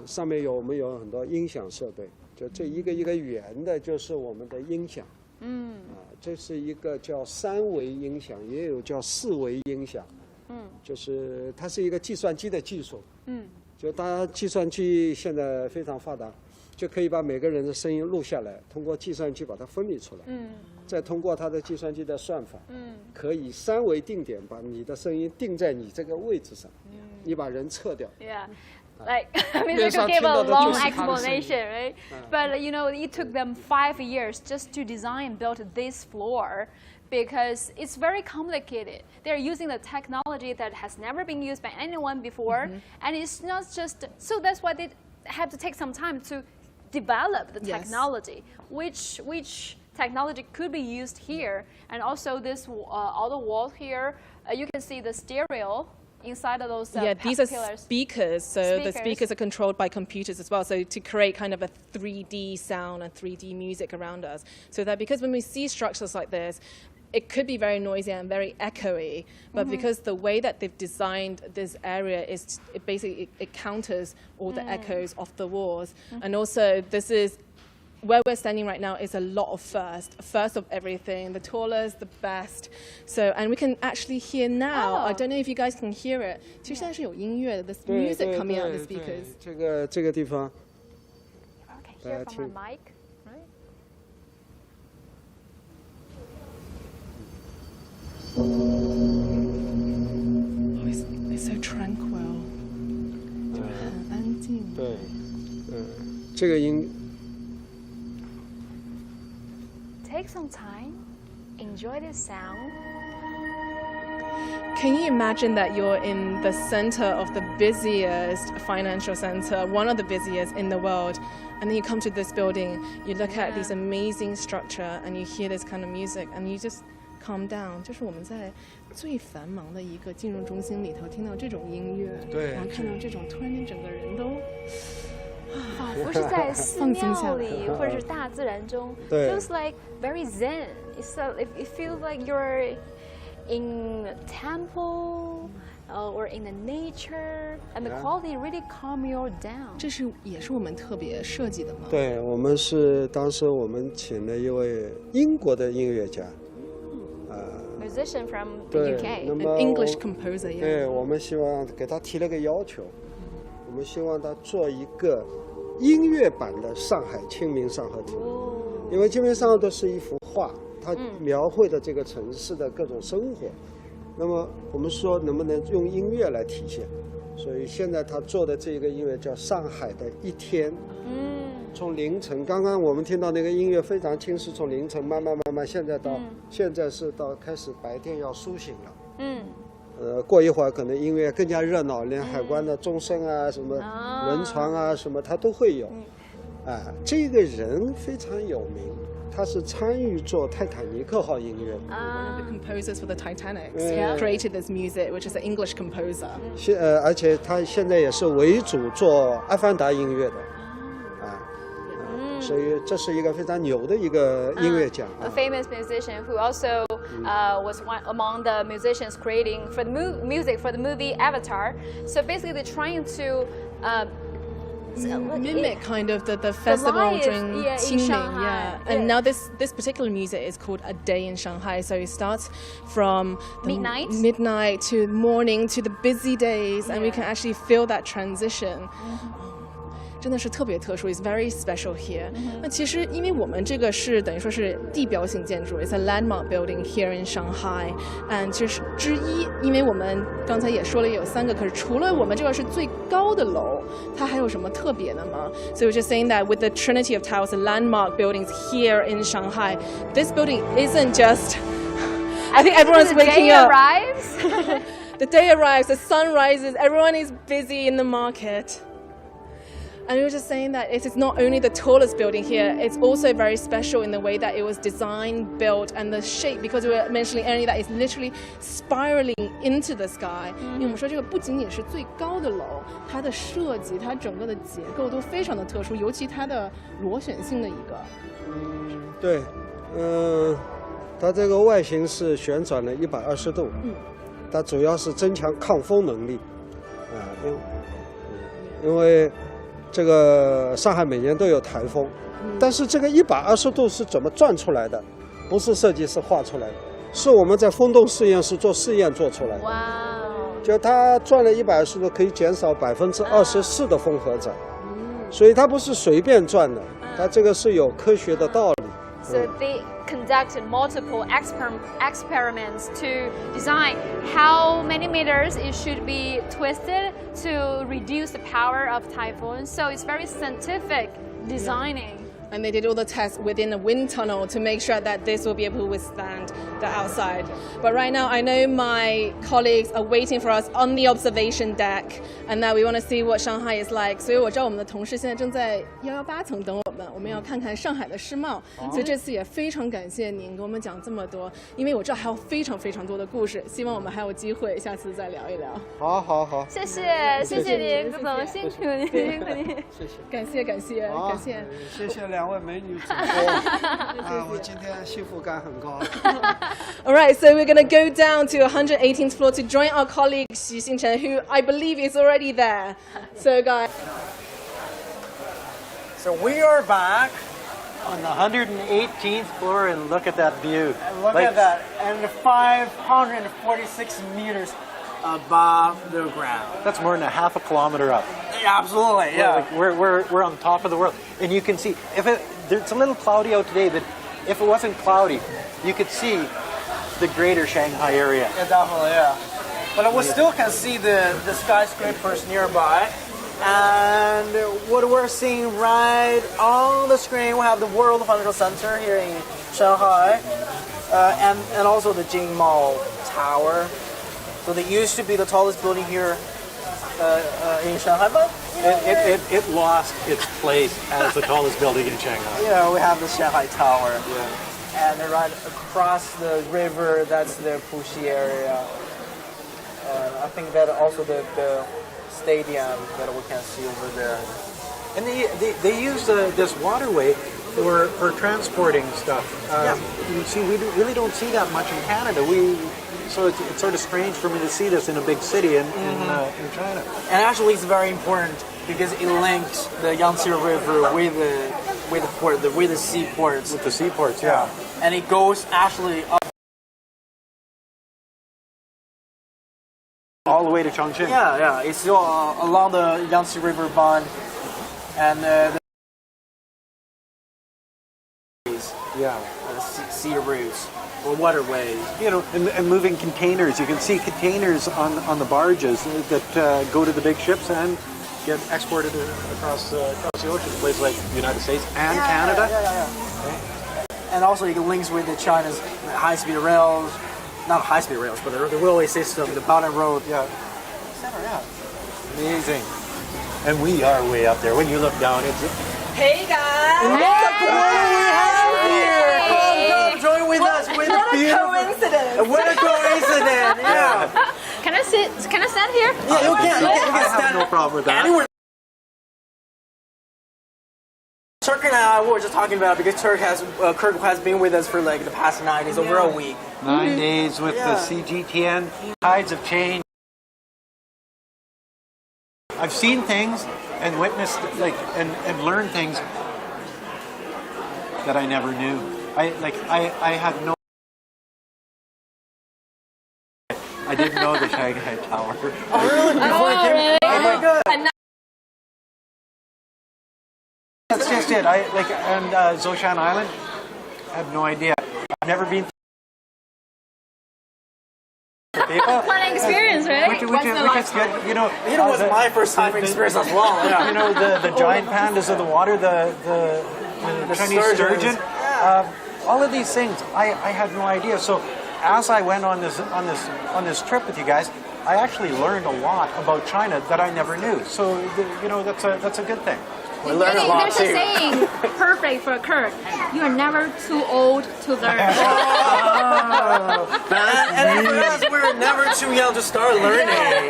Speaker 6: 上面我们有很多音响设备，就这一个圆的，就是我们的音响。这是一个叫3维音响，也有叫4维音响。就是它是一个计算机的技术。就大家计算机现在非常发达，就可以把每个人的声音录下来，通过计算机把它分离出来。再通过它的计算机的算法，可以3维定点把你的声音定在你这个位置上。你把人撤掉。
Speaker 2: Yeah. Like Mr. Gu gave a long explanation, right? But you know, it took them 5 years just to design and build this floor because it's very complicated. They're using the technology that has never been used by anyone before, and it's not just so. That's why they have to take some time to develop the technology, which technology could be used here, and also this all the walls here. You can see the stereo. inside of those
Speaker 7: these are
Speaker 2: pillars.
Speaker 7: speakers, so the
Speaker 2: Speakers.
Speaker 7: speakers are controlled by computers as well, so to create kind of a 3D sound and 3D music around us. So that because when we see structures like this, it could be very noisy and very echoey, but because the way that they've designed this area is, it basically it counters all the echoes of the walls. And also this is, where we're standing right now is a lot of first of everything, the tallest, the best. So, and we can actually hear now, I don't know if you guys can hear it, 其实现在是有音乐的, there's music coming out of the speakers.
Speaker 6: 这个地方
Speaker 2: Okay, hear from our mic, right?
Speaker 7: Oh, it's so tranquil. 很安静。
Speaker 6: 对，这个音
Speaker 2: Take some time, enjoy this sound.
Speaker 7: Can you imagine that you're in the center of the busiest financial center, one of the busiest in the world, and then you come to this building, you look at this amazing structure, and you hear this kind of music, and you just calm down. 就是我们在最繁忙的一个金融中心里头听到这种音乐，然后看到这种，突然间整个人都。
Speaker 2: 仿佛是在寺庙里或者是大自然中 feels like very zen. It feels like you're in a temple or in the nature, and the quality really calm you down.
Speaker 7: 这是也是我们特别设计的吗？
Speaker 6: 对，我们是当时我们请了一位英国的音乐家，
Speaker 2: Musician from the UK.
Speaker 6: 那么
Speaker 7: An English composer. Yeah.
Speaker 6: 对，我们希望给他提了个要求，我们希望他做一个音乐版的上海清明上河图，因为清明上河图是一幅画，它描绘的这个城市的各种生活。那么我们说能不能用音乐来体现？所以现在他做的这个音乐叫《上海的一天》。从凌晨，刚刚我们听到那个音乐非常轻，是从凌晨慢慢，现在是到开始白天要苏醒了。过一会儿可能音乐更加热闹，连海关的钟声啊、什么轮船啊、什么它都会有。这个人非常有名，他是参与做泰坦尼克号音乐。
Speaker 7: One of the composers for the Titanic created this music, which is an English composer.
Speaker 6: 而且他现在也是为主做《阿凡达》音乐的。所以这是一个非常牛的一个音乐家。
Speaker 2: A famous musician who also was one among the musicians creating for the music for the movie Avatar. So basically, they're trying to
Speaker 7: mimic kind of the festival during Qingming, And now this particular music is called A Day in Shanghai. So it starts from midnight to morning to the busy days, and we can actually feel that transition. 真的是特别特殊 ，It's very special here. 那其实因为我们这个是等于说是地标性建筑 ，It's a landmark building here in Shanghai. And 这是之一，因为我们刚才也说了有3个，可是除了我们这个是最高的楼，它还有什么特别的吗 ？So we're just saying that with the trinity of towers, the landmark buildings here in Shanghai, this building isn't just. I think everyone's waking up. The day arrives, the sun rises, everyone is busy in the market. And we were just saying that it is not only the tallest building here, it's also very special in the way that it was designed, built, and the shape, because we were mentioning earlier that it's literally spiraling into the sky. 因为我们说这个不仅仅是最高的楼，它的设计，它整个的结构都非常的特殊，尤其它的螺旋性的一个。
Speaker 6: 对，它这个外形是旋转了120度，它主要是增强抗风能力，因为这个上海每年都有台风，但是这个120度是怎么转出来的？不是设计师画出来的，是我们在风洞实验室做试验做出来的。
Speaker 2: 哇！
Speaker 6: 就它转了120度，可以减少24%的风荷载，所以它不是随便转的，它这个是有科学的道理。
Speaker 2: So they conducted multiple experiments to design how many meters it should be twisted to reduce the power of typhoons. So it's very scientific designing.
Speaker 7: And they did all the tests within a wind tunnel to make sure that this will be able to withstand the outside. But right now, I know my colleagues are waiting for us on the observation deck, and that we want to see what Shanghai is like. 所以我知道我们的同事现在正在118层等我们要看看上海的世贸。所以这次也非常感谢您给我们讲这么多，因为我知道还有非常非常多的故事，希望我们还有机会下次再聊一聊。
Speaker 6: 好，
Speaker 2: 谢谢您，各总，辛苦您，辛苦您。
Speaker 6: 谢谢。
Speaker 7: 感谢感谢感谢。
Speaker 6: 谢谢两位美女主播我今天幸福感很高。
Speaker 7: All right, so we're going to go down to 118th floor to join our colleague Xu Xingchen, who I believe is already there. So, guys.
Speaker 3: So we are back.
Speaker 4: On the 118th floor, and look at that view.
Speaker 3: And look at that, and 546 meters above the ground.
Speaker 4: That's more than a half a kilometer up.
Speaker 3: Yeah, absolutely, yeah.
Speaker 4: We're on top of the world, and you can see it's a little cloudy out today, but if it wasn't cloudy, you could see the greater Shanghai area.
Speaker 3: Yeah, definitely, yeah. But we still can see the skyscrapers nearby. And what we're seeing right on the screen, we have the World Financial Center here in Shanghai, and also the Jingmao Tower. So they used to be the tallest building here in Shanghai, but
Speaker 4: it lost its place as the tallest building in Shanghai.
Speaker 3: Yeah, we have the Shanghai Tower. Yeah. And right across the river, that's the Puxi area. I think that also the stadium that we can see over there.
Speaker 4: And they use this waterway for transporting stuff. You see, we really don't see that much in Canada. So it's sort of strange for me to see this in a big city in China.
Speaker 3: And actually, it's very important because it links the Yangtze River with the seaports.
Speaker 4: With the seaports, yeah.
Speaker 3: And it goes actually up
Speaker 4: all the way to Chongqing.
Speaker 3: Yeah. It's still along the Yangtze River bund, and the sea routes or waterways.
Speaker 4: You know, and moving containers. You can see containers on the barges that go to the big ships and get exported across the ocean, places like the United States and Canada.
Speaker 3: Yeah. And also it links with China's high-speed rails. Not high-speed rails, but the railway system, the Belt and Road.
Speaker 4: Yeah. Amazing. And we are way up there. When you look down, it's...
Speaker 7: Hey guys!
Speaker 3: Look what we have here! Come join with us. With
Speaker 7: what a coincidence!
Speaker 3: What a coincidence! Yeah.
Speaker 2: Can I sit? Can I stand here?
Speaker 3: Yeah, you can.
Speaker 4: I have no problem with that.
Speaker 3: Anywhere. Turk and I were just talking about it because Kirk has been with us for like the past 9 days, over a week.
Speaker 4: 9 days with the CGTN. Tides have changed. I've seen things and witnessed and learned things that I never knew. I had no. I didn't know the Shanghai Tower.
Speaker 3: Oh really? Oh my god!
Speaker 4: That's just it. And Zhoushan Island. I have no idea. I've never been.
Speaker 2: Fun experience, right?
Speaker 4: Which is good. You know,
Speaker 3: it was my first time experience as well. Yeah.
Speaker 4: You know the giant pandas of the water, the Chinese sturgeon. All of these things, I had no idea. So as I went on this trip with you guys, I actually learned a lot about China that I never knew. So you know that's a good thing.
Speaker 3: We learned a lot
Speaker 2: There's
Speaker 3: too.
Speaker 2: a saying, perfect for Kirk. You are never too old to learn.
Speaker 3: And for us, we're never too young to start learning.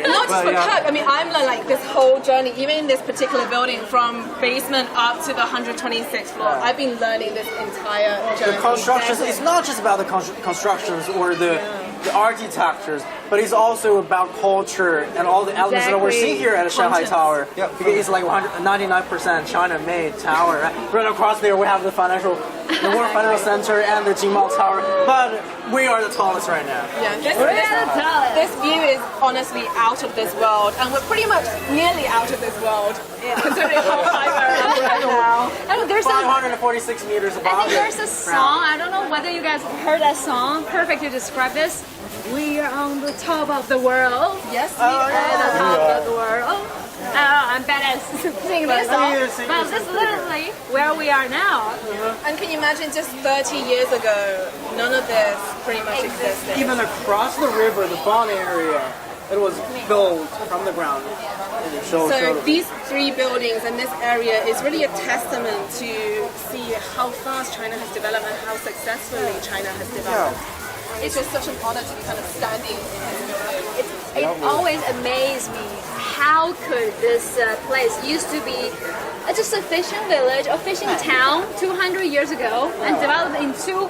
Speaker 7: Not just for Kirk. I mean, I'm like this whole journey, even in this particular building, from basement up to the 126th floor. I've been learning this entire journey.
Speaker 3: The constructions, it's not just about the constructions or the architectures, but it's also about culture and all the elements that we're seeing here at the Shanghai Tower. Yeah, because it's like 99% China-made tower. Right across there, we have the World Financial Center and the Jingmao Tower, but we are the tallest right now.
Speaker 7: Yeah, this view is honestly out of this world, and we're pretty much nearly out of this world, considering how high we're at right now.
Speaker 2: There's
Speaker 3: 546 meters above.
Speaker 2: I think there's a song. I don't know whether you guys heard that song. Perfect to describe this. We are on the top of the world.
Speaker 7: Yes, we are
Speaker 2: at the top of the world. I'm bad at singing this song, but this is literally where we are now.
Speaker 1: And can you imagine just 30 years ago, none of this pretty much existed.
Speaker 3: Even across the river, the pond area, it was built from the ground.
Speaker 1: So these three buildings and this area is really a testament to see how fast China has developed and how successfully China has developed. It's just such an honor to be kind of standing in this building.
Speaker 2: It always amazed me how could this place used to be just a fishing village, a fishing town 200 years ago and developed into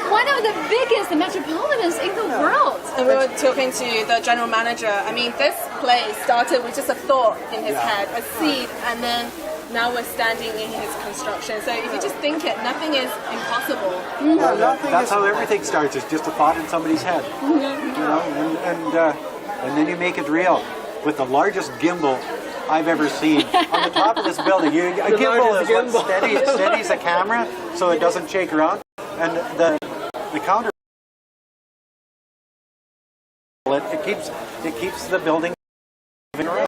Speaker 2: one of the biggest metropolitans in the world.
Speaker 1: And we were talking to the general manager. I mean, this place started with just a thought in his head, a seed, and then now we're standing in his construction. So if you just think it, nothing is impossible.
Speaker 4: That's how everything starts. It's just a thought in somebody's head, you know, and then you make it real with the largest gimbal I've ever seen on the top of this building. A gimbal is what steadies a camera so it doesn't shake around, and the counter it keeps the building moving around.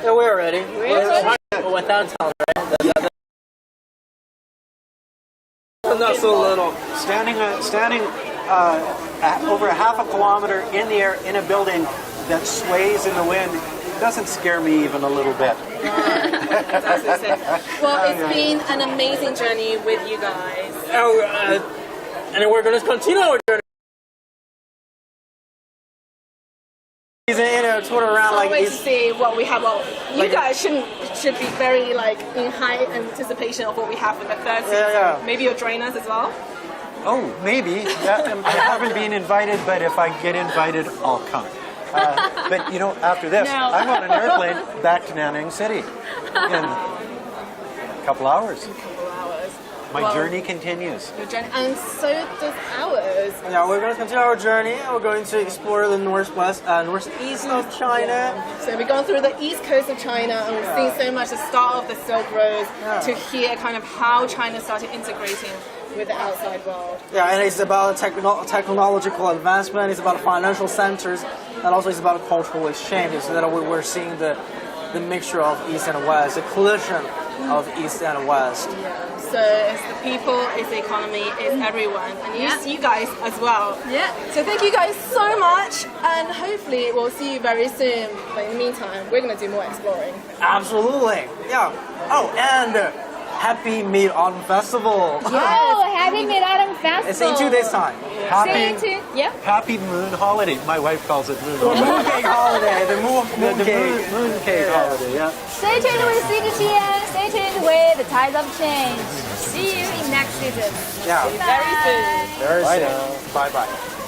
Speaker 3: Yeah, we're ready. Without sound, right? Not so little.
Speaker 4: Standing over a half a kilometer in the air in a building that sways in the wind doesn't scare me even a little bit.
Speaker 1: Well, it's been an amazing journey with you guys.
Speaker 3: And we're going to continue our journey. Tour around
Speaker 1: Can't wait to see what we have. Well, you guys should be very in high anticipation of what we have for the third season.
Speaker 3: Yeah.
Speaker 1: Maybe you'll join us as well.
Speaker 4: Oh, maybe. I haven't been invited, but if I get invited, I'll come. But you know, after this, I'm on an airplane back to Nanning City in a couple hours. My journey continues.
Speaker 1: Your journey, and so does ours.
Speaker 3: Yeah, we're going to continue our journey. We're going to explore the northeast of China.
Speaker 1: So we've gone through the east coast of China, and we've seen so much the start of the Silk Road to hear kind of how China started integrating with the outside world.
Speaker 3: Yeah, and it's about technological advancement. It's about financial centers, and also it's about cultural exchanges. So that we're seeing the mixture of East and West, the collision of East and West.
Speaker 1: So it's the people, it's the economy, it's everyone, and you guys as well.
Speaker 2: Yeah.
Speaker 1: So thank you guys so much, and hopefully we'll see you very soon. But in the meantime, we're going to do more exploring.
Speaker 3: Absolutely. Yeah. Oh, and Happy Mid-Autumn Festival.
Speaker 2: Oh, Happy Mid-Autumn Festival.
Speaker 3: It's in 2 days' time.
Speaker 4: Happy moon holiday. My wife calls it moon holiday.
Speaker 3: Mooncake holiday. The mooncake
Speaker 4: holiday. Yeah.
Speaker 2: Stay tuned with CGTN. Stay tuned with the Tides of Change. See you in next season.
Speaker 3: Yeah.
Speaker 1: Very soon.
Speaker 3: Very soon. Bye bye.